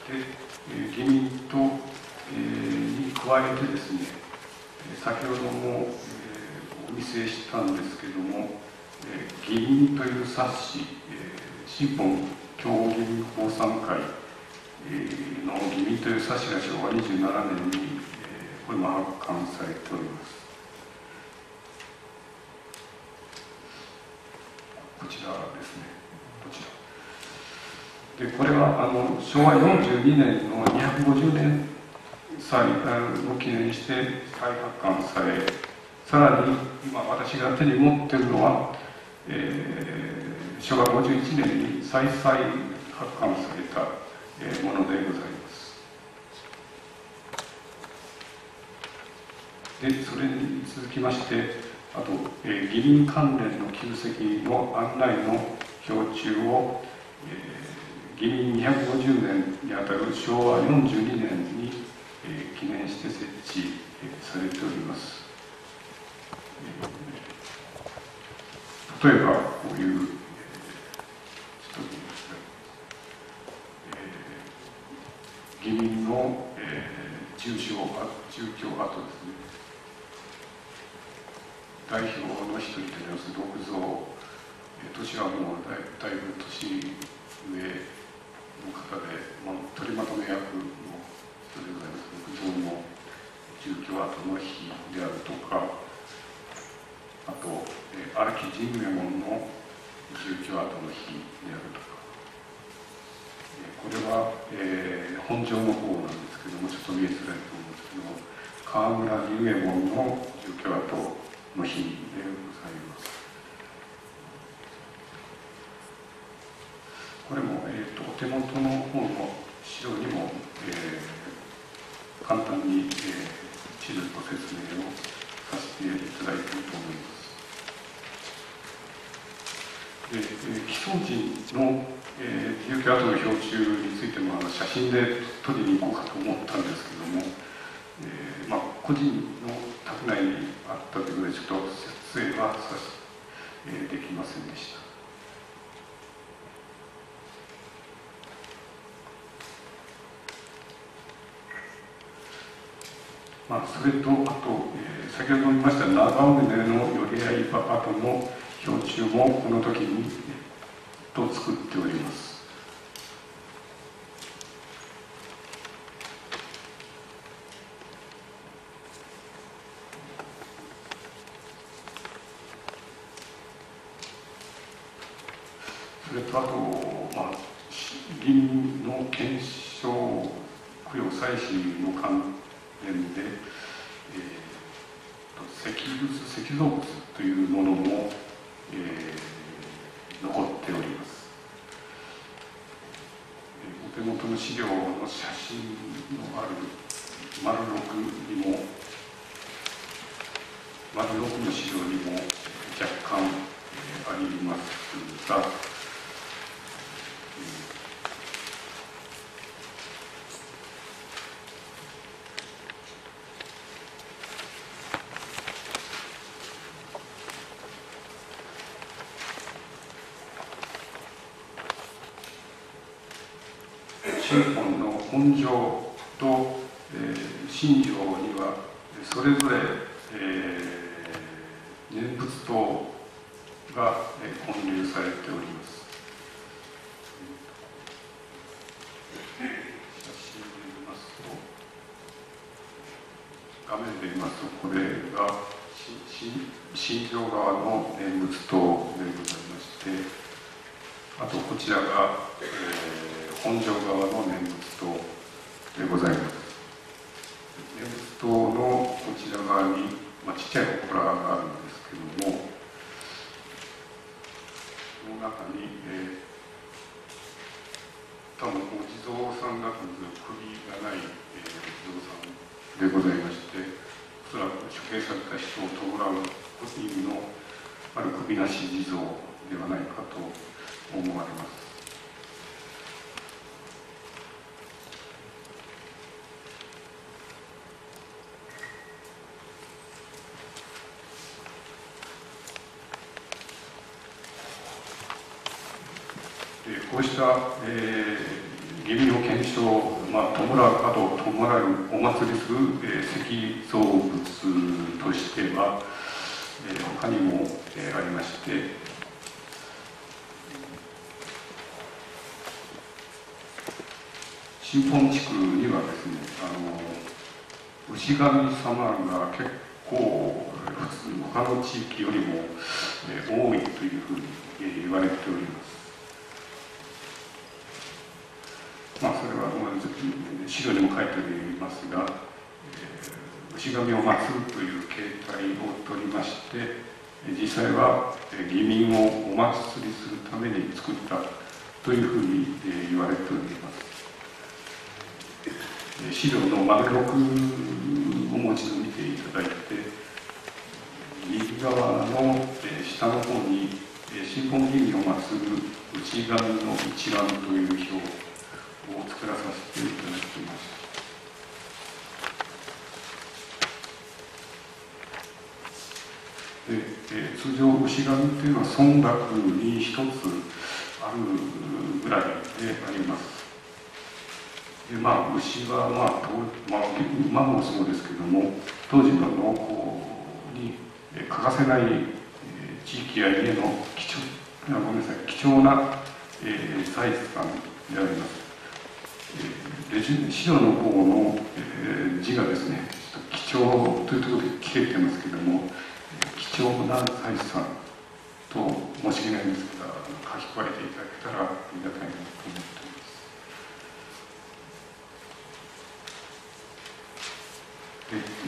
で、議民と、に加えてですね、先ほども、お見せしたんですけども、議民という冊子、新本競合議民奉賛会の議民という冊子が昭和27年にこれも発刊されております。こちらですね。こちら。で、これは昭和42年の250年祭を記念して再発刊され、さらに今私が手に持っているのは、昭和51年に再々発刊されたものでございます。で、それに続きまして、あと、議員関連の旧跡の案内の表注を、議員250年にあたる昭和42年に、記念して設置されております。例えば、こういう、議員の、住居跡ですね。代表の一人であります六蔵、年はもうだいぶ年上の方で、取りまとめ役の人でございます。六蔵の住居跡の碑であるとか、あと、荒木神右衛門の住居跡の碑であるとか、これは、本庄の方なんですけども、ちょっと見えづらいと思うんですけども、河村龍右衛門の住居跡の碑でございます。これも、お手元の方の資料にも、簡単に、地図と説明をさせていただいていると思います。で、木曽路の、住居跡の標注についても写真で撮りに行こうかと思ったんですけども、個人の宅内にあったということで、ちょっと撮影はできませんでした。それと、あと、先ほど言いました長宗の寄り合い跡の標注もこの時に作っております。それとあと、議員の検証供養祭祀の関連で、石造物というものも、残っております。お手元の資料の写真のある丸6にも、丸6の資料にも若干ありますが、神本の本庄と、神城にはそれぞれ、念仏塔が建立されております。写真で見ますと、画面で見ますと、これが神城側の念仏塔でございまして、あとこちらが、本庄側の念仏塔でございます。念仏塔のこちら側に、ちっちゃい祠があるんですけども、その中に、多分お地蔵さんだと首がない、お地蔵さんでございまして、おそらく処刑された人を弔う意味のある首なし地蔵ではないかと思われます。こうした、義理の検証、弔うかと弔うお祭りする、石造物としては、他にも、ありまして、新本地区にはですね、牛神様が結構他の地域よりも多いというふうに言われております。それは資料にも書いておりますが、牛神を祀るという形態をとりまして、実際は義民をお祭りするために作ったというふうに言われております。資料の丸6をもう一度見ていただいて、右側の下の方に神本吟味を祀る内神の一覧という表を作らさせていただきました。通常牛神というのは村落に一つあるぐらいであります。で牛は馬もそうですけども、当時の農耕に欠かせない地域や家の貴重な財産であります。資料の方の字がですね、貴重というところで切れてますけども、貴重な財産と申し訳ないんですが、書き加えていただけたらありがたいなと思っています。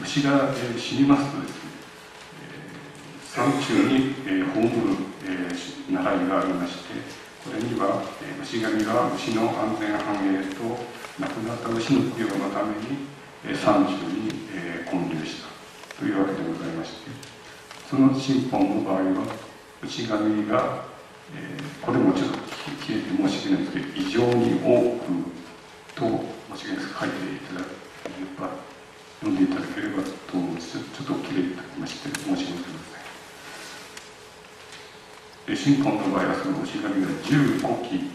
牛が死にますとですね、山中に葬る習いがありまして、これには牛神が牛の安全繁栄と亡くなった牛の供養のために山中に建立したというわけでございまして、その神本の場合は牛神が、これもちょっと消えて申し訳ないんですけど、異常に多くと申し訳ないです書いていただければ、読んでいただければと思うんです。ちょっと切れてまして申し訳ございません。神本の場合はその牛神が15基、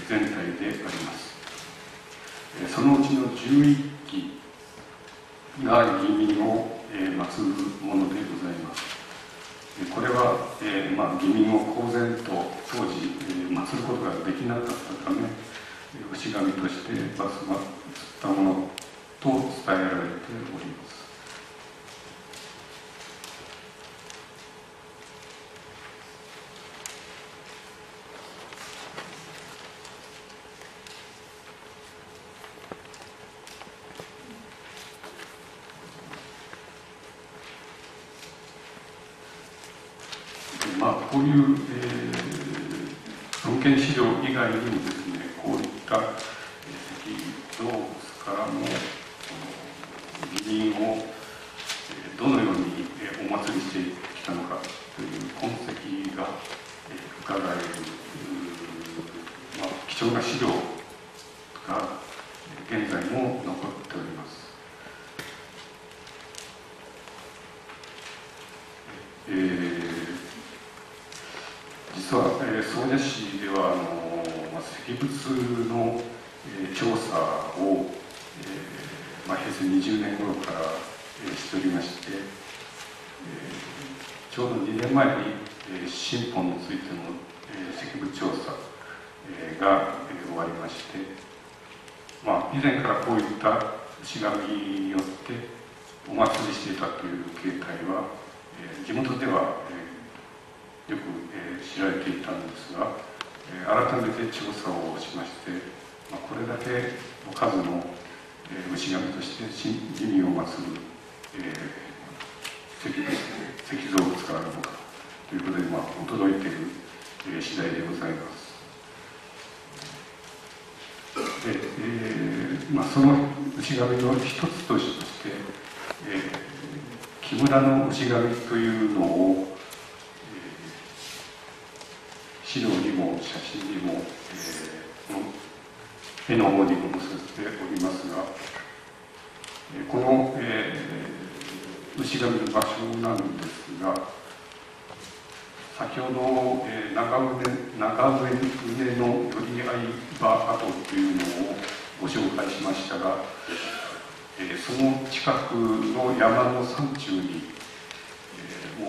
全体であります。そのうちの11基が義民を祀るものでございます。これは、義民を公然と当時祀ることができなかったため、牛神として祀ったものと伝えられております。こういう、文献資料以外にもですね、こういった石動物からの義民をどのようにお祭りしてきたのかという痕跡が伺える、貴重な資料が現在も残っております。実は総社市では石仏の調査を平成20年頃からしておりまして、ちょうど2年前に神本についての石仏調査が終わりまして、以前からこういった牛神によってお祭りしていたという形態は地元ではよく知られていたんですが、改めて調査をしまして、これだけの数の牛神として義民を祀る石像を使われるのかということで、驚いている次第でございます。で、その牛神の一つとして、木村の牛神というのを資料にも写真にも、絵の方にも載せておりますが、この、牛神の場所なんですが、先ほど、長船の寄り合い場跡というのをご紹介しましたが、その近くの山の山中に、も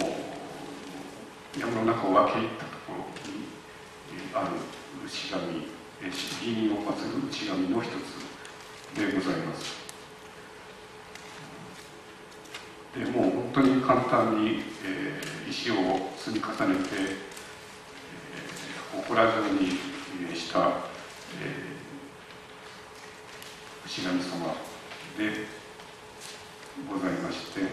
う山の中を分け入ったところにある牛神、義民を祀る牛神の一つでございます。でもう本当に簡単に、石を積み重ねて、祠状にした、石神様でございまして、例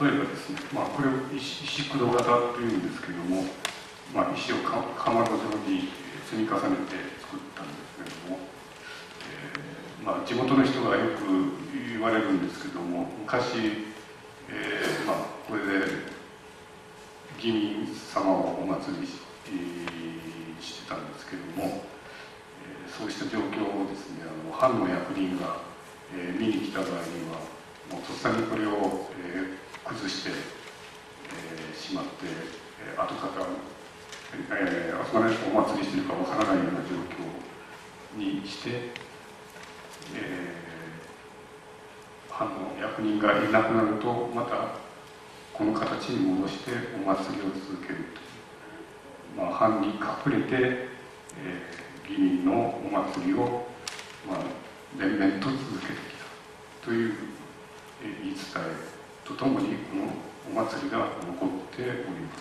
えばですね、これを石工型というんですけども、石をかまど状に積み重ねて作ったんですけれども、地元の人がよく言われるんですけども、昔、これで義民様をお祭りしてたんですけども、そうした状況をですね、藩の役人が、見に来た場合には、もうとっさにこれを、崩して、しまって、後方、あそこでお祭りしてるかわからないような状況にして、藩の役人がいなくなると、またこの形に戻してお祭りを続けるという、藩に隠れて、義民のお祭りを、連綿と続けてきたという言い伝えとともに、このお祭りが残っております。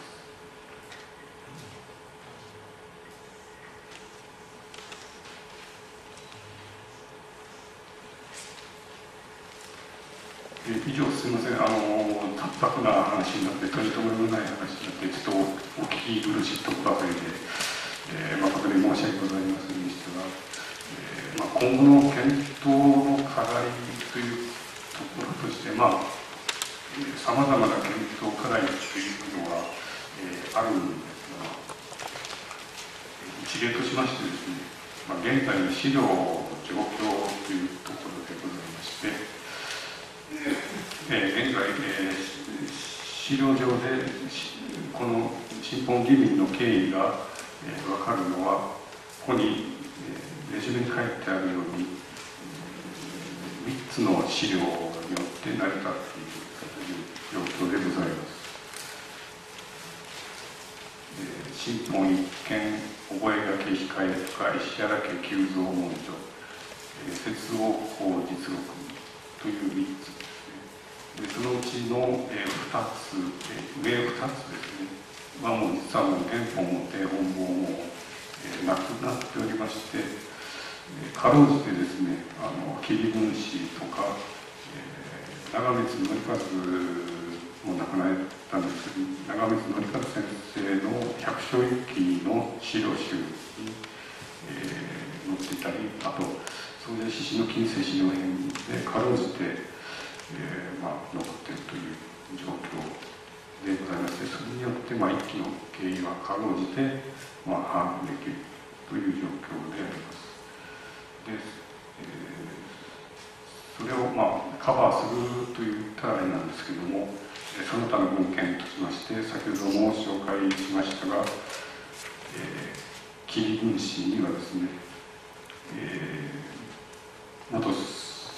以上すみません、淡白な話になって取り留めのない話になって、ちょっとお聞き苦しいところばかりで、誠に申し訳ございませんでしたが、今後の検討の課題というところとして、さまざまな検討課題というのは、あるんですが、一例としましてですね、現在の資料状況というところでございまして、現在、資料上でこの新本義民の経緯が分かるのは、ここにレジュメに書いてあるように3つの資料によって成り立っているという状況でございます。新本一見、覚書控えとか石原家久蔵文書、節王法実録という3つですね。でそのうちの2つ、上2つですね、もう実はもう原本も定本もなくなっておりまして、かろうじてですね、桐文氏とか、長光則和も亡くなったんですけど、長光則和先生の百姓一揆の資料集に、載っていたり、あと総勢志士の近世資料編でかろうじて、残っているという状況でございまして、それによって一揆の経緯はかろうじて把握できるという状況であります。で、それをカバーするといったらあれなんですけども、その他の文献としまして、先ほども紹介しましたが、桐文氏にはですね、元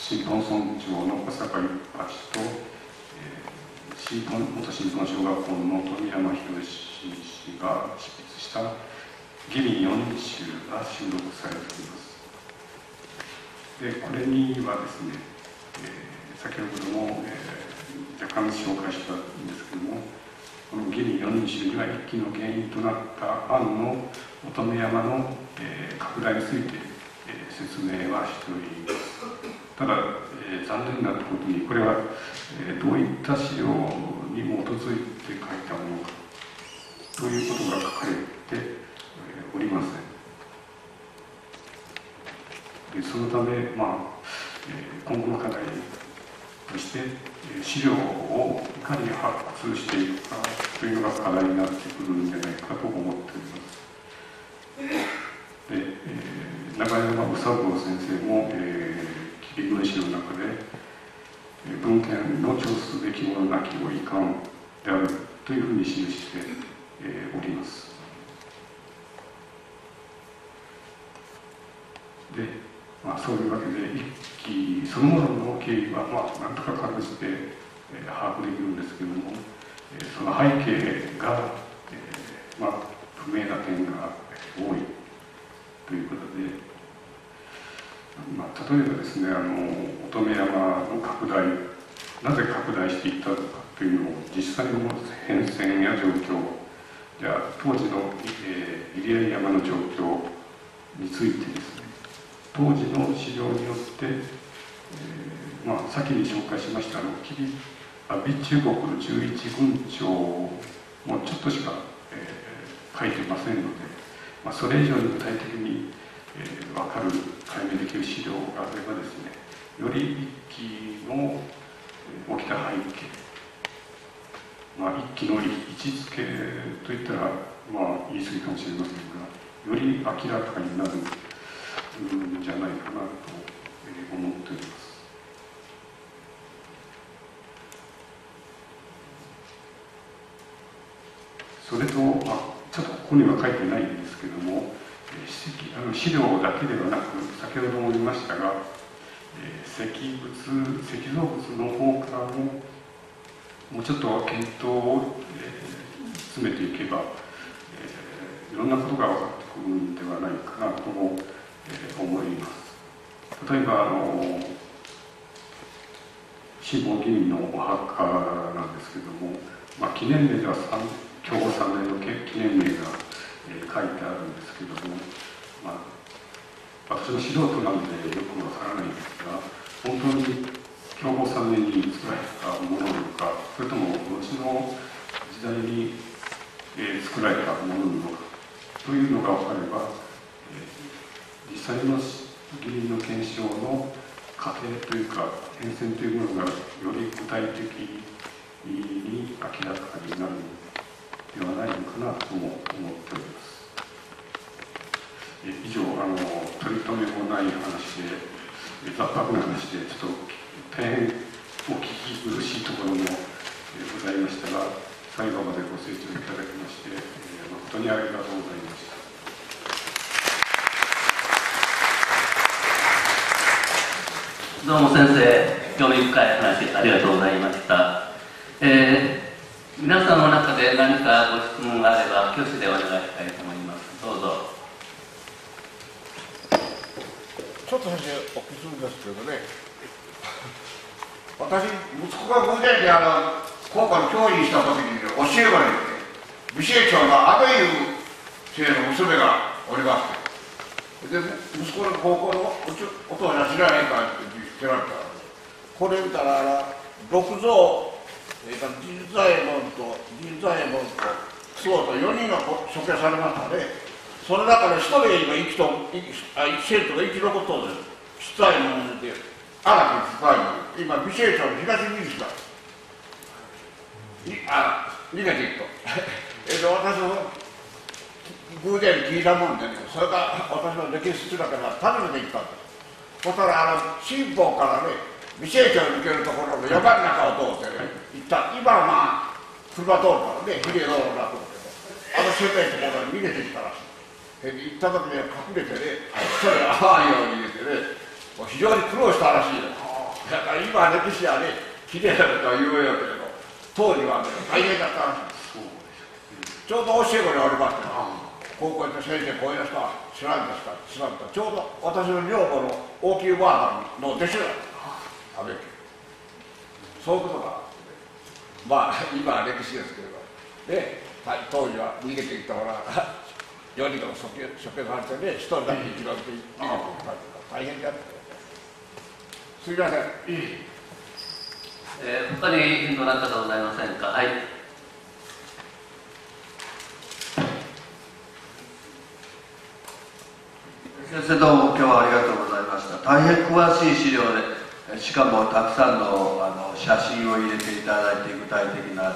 新本村長の小坂一八と、元新本小学校の富山博氏が執筆した義民4集が収録されています。でこれにはですね、先ほども、若干紹介したんですけども、この義民4集には一揆の原因となった藩の乙女山の、拡大について、説明はしております。ただ、残念なことにこれは、どういった資料に基づいて書いたものかということが書かれておりません。でそのため、今後の課題として、資料をいかに発掘していくかというのが課題になってくるんじゃないかと思っております。で、長山宇佐坊先生も、桐文氏の中で、文献の調すべきものなきを遺憾であるというふうに記して、おります。で、そういうわけで一揆そのものの経緯は、なんとかかろうじて、把握できるんですけれども、その背景が、不明な点が多いということで、例えばですね、乙女山の拡大、なぜ拡大していったのかというのを実際の変遷や状況、じゃあ当時の入江山の状況についてですね、当時の資料によって、先に紹介しました備中国の11軍長もちょっとしか、書いてませんので、それ以上に具体的に、分かる解明できる資料があればですね、より一揆の起きた背景、一揆の位置づけといったら言い過ぎかもしれませんが、より明らかになるんじゃないかなと思っております。それと、ちょっとここには書いてないんですけども、資料だけではなく、先ほども言いましたが、石造物の方からも、もうちょっと検討を、詰めていけば、いろんなことが分かってくるんではないかなとも、思います。例えば、辛坊議員のお墓なんですけども、記念名では享保3年の記念名が、書いてあるんですけども、私の素人なんでよくわからないんですが、本当に享保3年に作られたものなのか、それとも後の時代に、作られたものなのかというのが分かれば、実際の議員の検証の過程というか変遷というものがより具体的に明らかになるのではないのかなとも思っております。以上、取り留めもない話で、雑白な話で、ちょっと大変お聞き苦しいところもございましたが、最後までご清聴いただきまして、誠にありがとうございました。どうも先生、興味深い話ありがとうございました。皆さんの中で何かご質問があれば挙手でお願いしたいと思います。どうぞ。ちょっと先生お聞きするんですけどね、私、息子が偶然に高校の教員した時に、教え子に美成町の阿部いう生の娘がおりまして、で息子の高校のお父さん知らないかって聞かれたら、これ見たら六蔵、銀左衛門と楠本と4人が処刑されましたね。その中で一人が今生徒が生き残っとるんです。出題門で荒木深い今美成町の東に来た逃げていくと私も偶然聞いたもんでね、それから私の歴史だから訪ねて行ったんです。そしたら新報からね、美成町に行けるところの山の中を通ってね行った。今は車通るからね、ひでえ道路になってるけど、終点のところに逃げてきたらしい。行った時には隠れてね、それが合わんように入れてね、非常に苦労したらしいよ。だから今歴史はね、きれいだとは言うよけれど、当時はね、大変だったらしい。ちょうど教え子におりましてな、高校行って先生こういう人は知らんですか知らんと、ちょうど私の女房の大きいおばあさんの弟子だった安倍家。そういうことがあってね、今は歴史ですけれどね、当時は逃げていったほら4人が処刑されてね、1人だけ生き延びて逃げていった大変であった。すみません。他にどなたかございませんか。はい。先生、どうも今日はありがとうございました。大変詳しい資料で、しかもたくさんの写真を入れていただいて、具体的な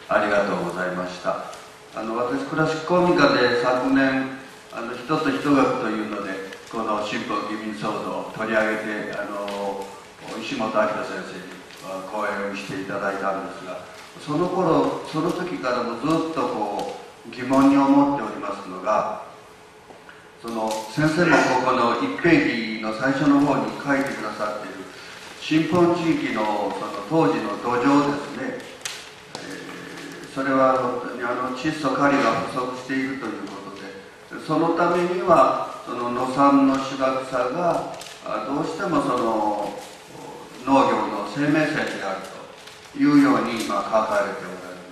ありがとうございました。私、クラシック公民館で昨年人と人学というのでこの新法義民騒動を取り上げて石本明先生に講演をしていただいたんですが、その時からもずっと疑問に思っておりますのが、先生もここの1ページの最初の方に書いてくださっている新本地域の当時の土壌ですね。それは本当に窒素、カリが不足しているということで、そのためにはその野産の芝草がどうしてもその農業の生命線であるというように書かれておられま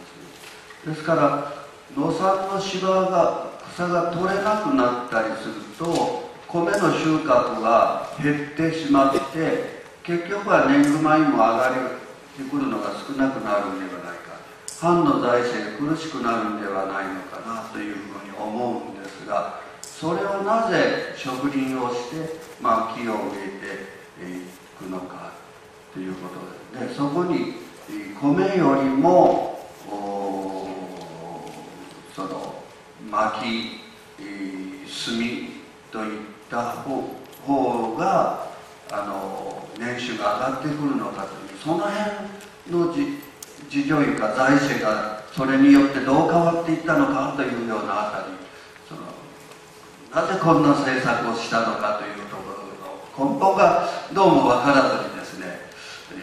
す。ですから野産の芝が草が取れなくなったりすると米の収穫が減ってしまって結局は年貢米も上がってくるのが少なくなるんではないか、藩の財政が苦しくなるんではないのかなというふうに思うんですが、それをなぜ植林をして、木を植えていくのかということで、そこに米よりもその薪、炭といった方が年収が上がってくるのかという、その辺の自助いうか財政がそれによってどう変わっていったのかというようなあたり、なぜこんな政策をしたのかというところの根本がどうも分からずにですね、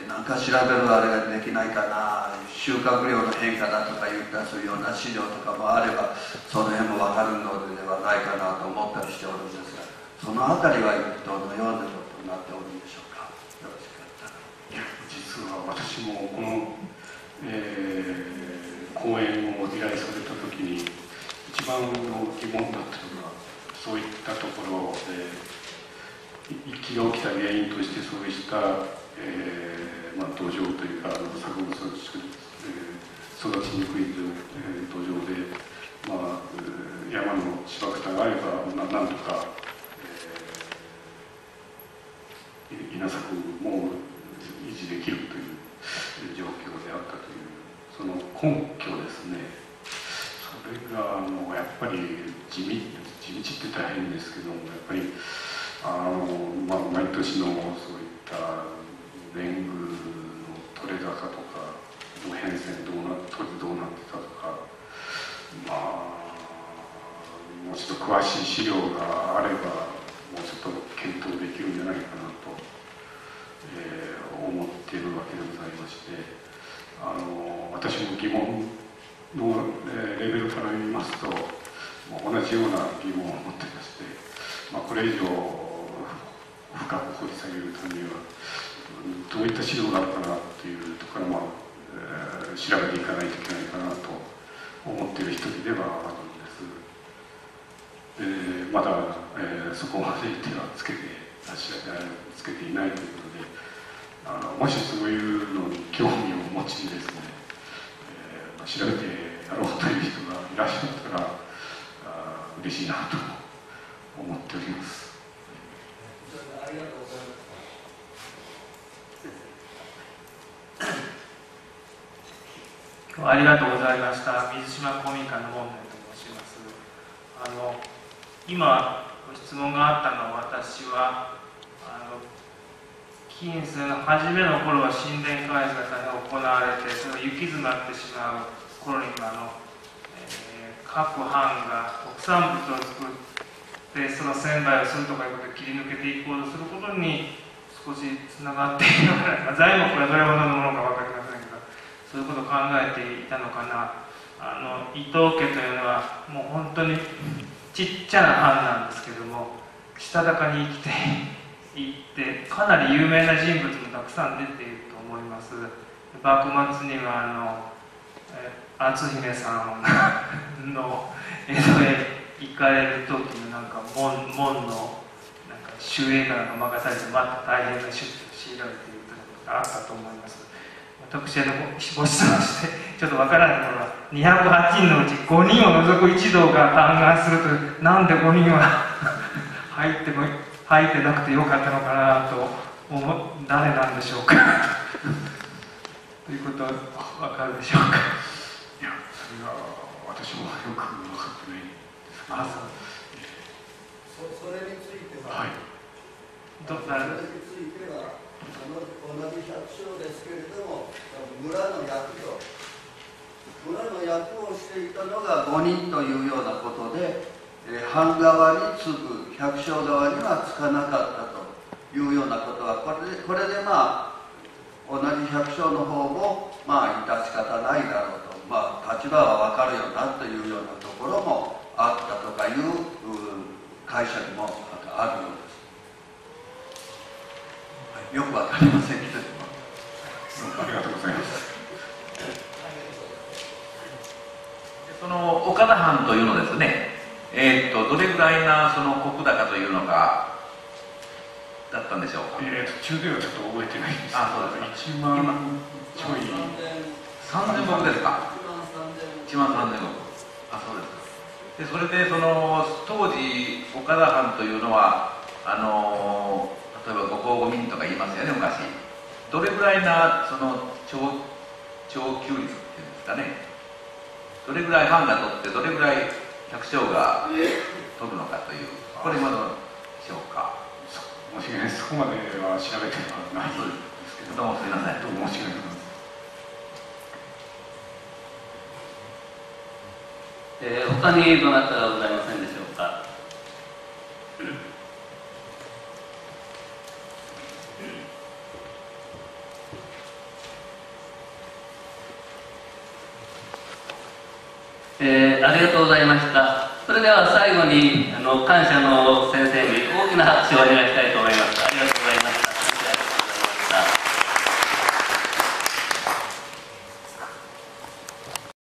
なんか調べるあれができないかな、収穫量の変化だとかいったそういうような資料とかもあればその辺も分かるのではないかなと思ったりしておるんですが、そのあたりはどのようなことになっておるんでしょうか。よろしかったら。いや、実は私もこの、講演を依頼された時に一番の疑問だったのがそういったところで、一揆が起きた原因としてそうした土壌というか作物を育ちにくい土壌で、山の芝草があればなんとか、稲作も維持できるという状況であったという、その根拠ですね。それがやっぱり地道って大変ですけども、やっぱり毎年のそういった年貢の取れ高とかの変遷どうなってたとか、もうちょっと詳しい資料があればもうちょっと検討できるんじゃないかなと、思っているわけでございまして、私も疑問のレベルから見ますと同じような疑問を持っていまして、これ以上深く掘り下げるためにはどういった資料があるかなというところから、調べていかないといけないかなと思っている一人ではあるんです。まだ、そこまで手はつけていないということで、もしそういうのに興味をお持ちにですね、調べてやろうという人がいらっしゃったら嬉しいなと思っております。ありがとうございます。今日はありがとうございました。水島公民館の門内と申します。今ご質問があったのは、私は近世の初めの頃は神殿開発が大変行われて、それが行き詰まってしまう頃には各藩が国産物を作ってその専売をするとかいうことで切り抜けていこうとすることに少しつながっているのかな、材木がどれほどのものか分かりませんが、そういうことを考えていたのかな。伊藤家というのはもう本当にちっちゃな藩なんですけども、したたかに生きていってかなり有名な人物もたくさん出ていると思います。幕末には篤姫さんの江戸へ行かれる時の門の守衛かなんか任されて大変な手術を強いられているということがあったと思います。私ご質問してちょっとわからないのは、208人のうち5人を除く一同が嘆願するという、なんで5人は入ってなくてよかったのかなと誰なんでしょうかということはわかるでしょうか。いや、それは私もよく分かってないんですが、それについては、はい、それについては同じ百姓ですけれども、村の役をしていたのが5人というようなことで、藩側に次ぐ百姓側にはつかなかったというようなことは、これで同じ百姓の方も致し方ないだろうと、立場は分かるよなというようなところもあったとかいう解釈もあるようです。よくわかりませんけれども。ありがとうございます。その岡田藩というのですね、どれぐらいなその石高というのがだったんでしょうか。中ではちょっと覚えてないんですけど、あ、そうですか。1万ちょい。3000石ですか。1万3000石。あ、そうですか。でそれでその当時岡田藩というのは例えば五公五民とか言いますよね、昔。どれぐらいなその長給率っていうんですかね、どれぐらい藩が取ってどれぐらい百姓が取るのかという、これまででしょうか。申し訳ないです、そこまでは調べてはないんですけど、どうもすみません。どうも申し訳ないです。他にどなたがございませんでしょうか。ありがとうございました。それでは最後に感謝の先生に大きな拍手をお願いしたいと思います。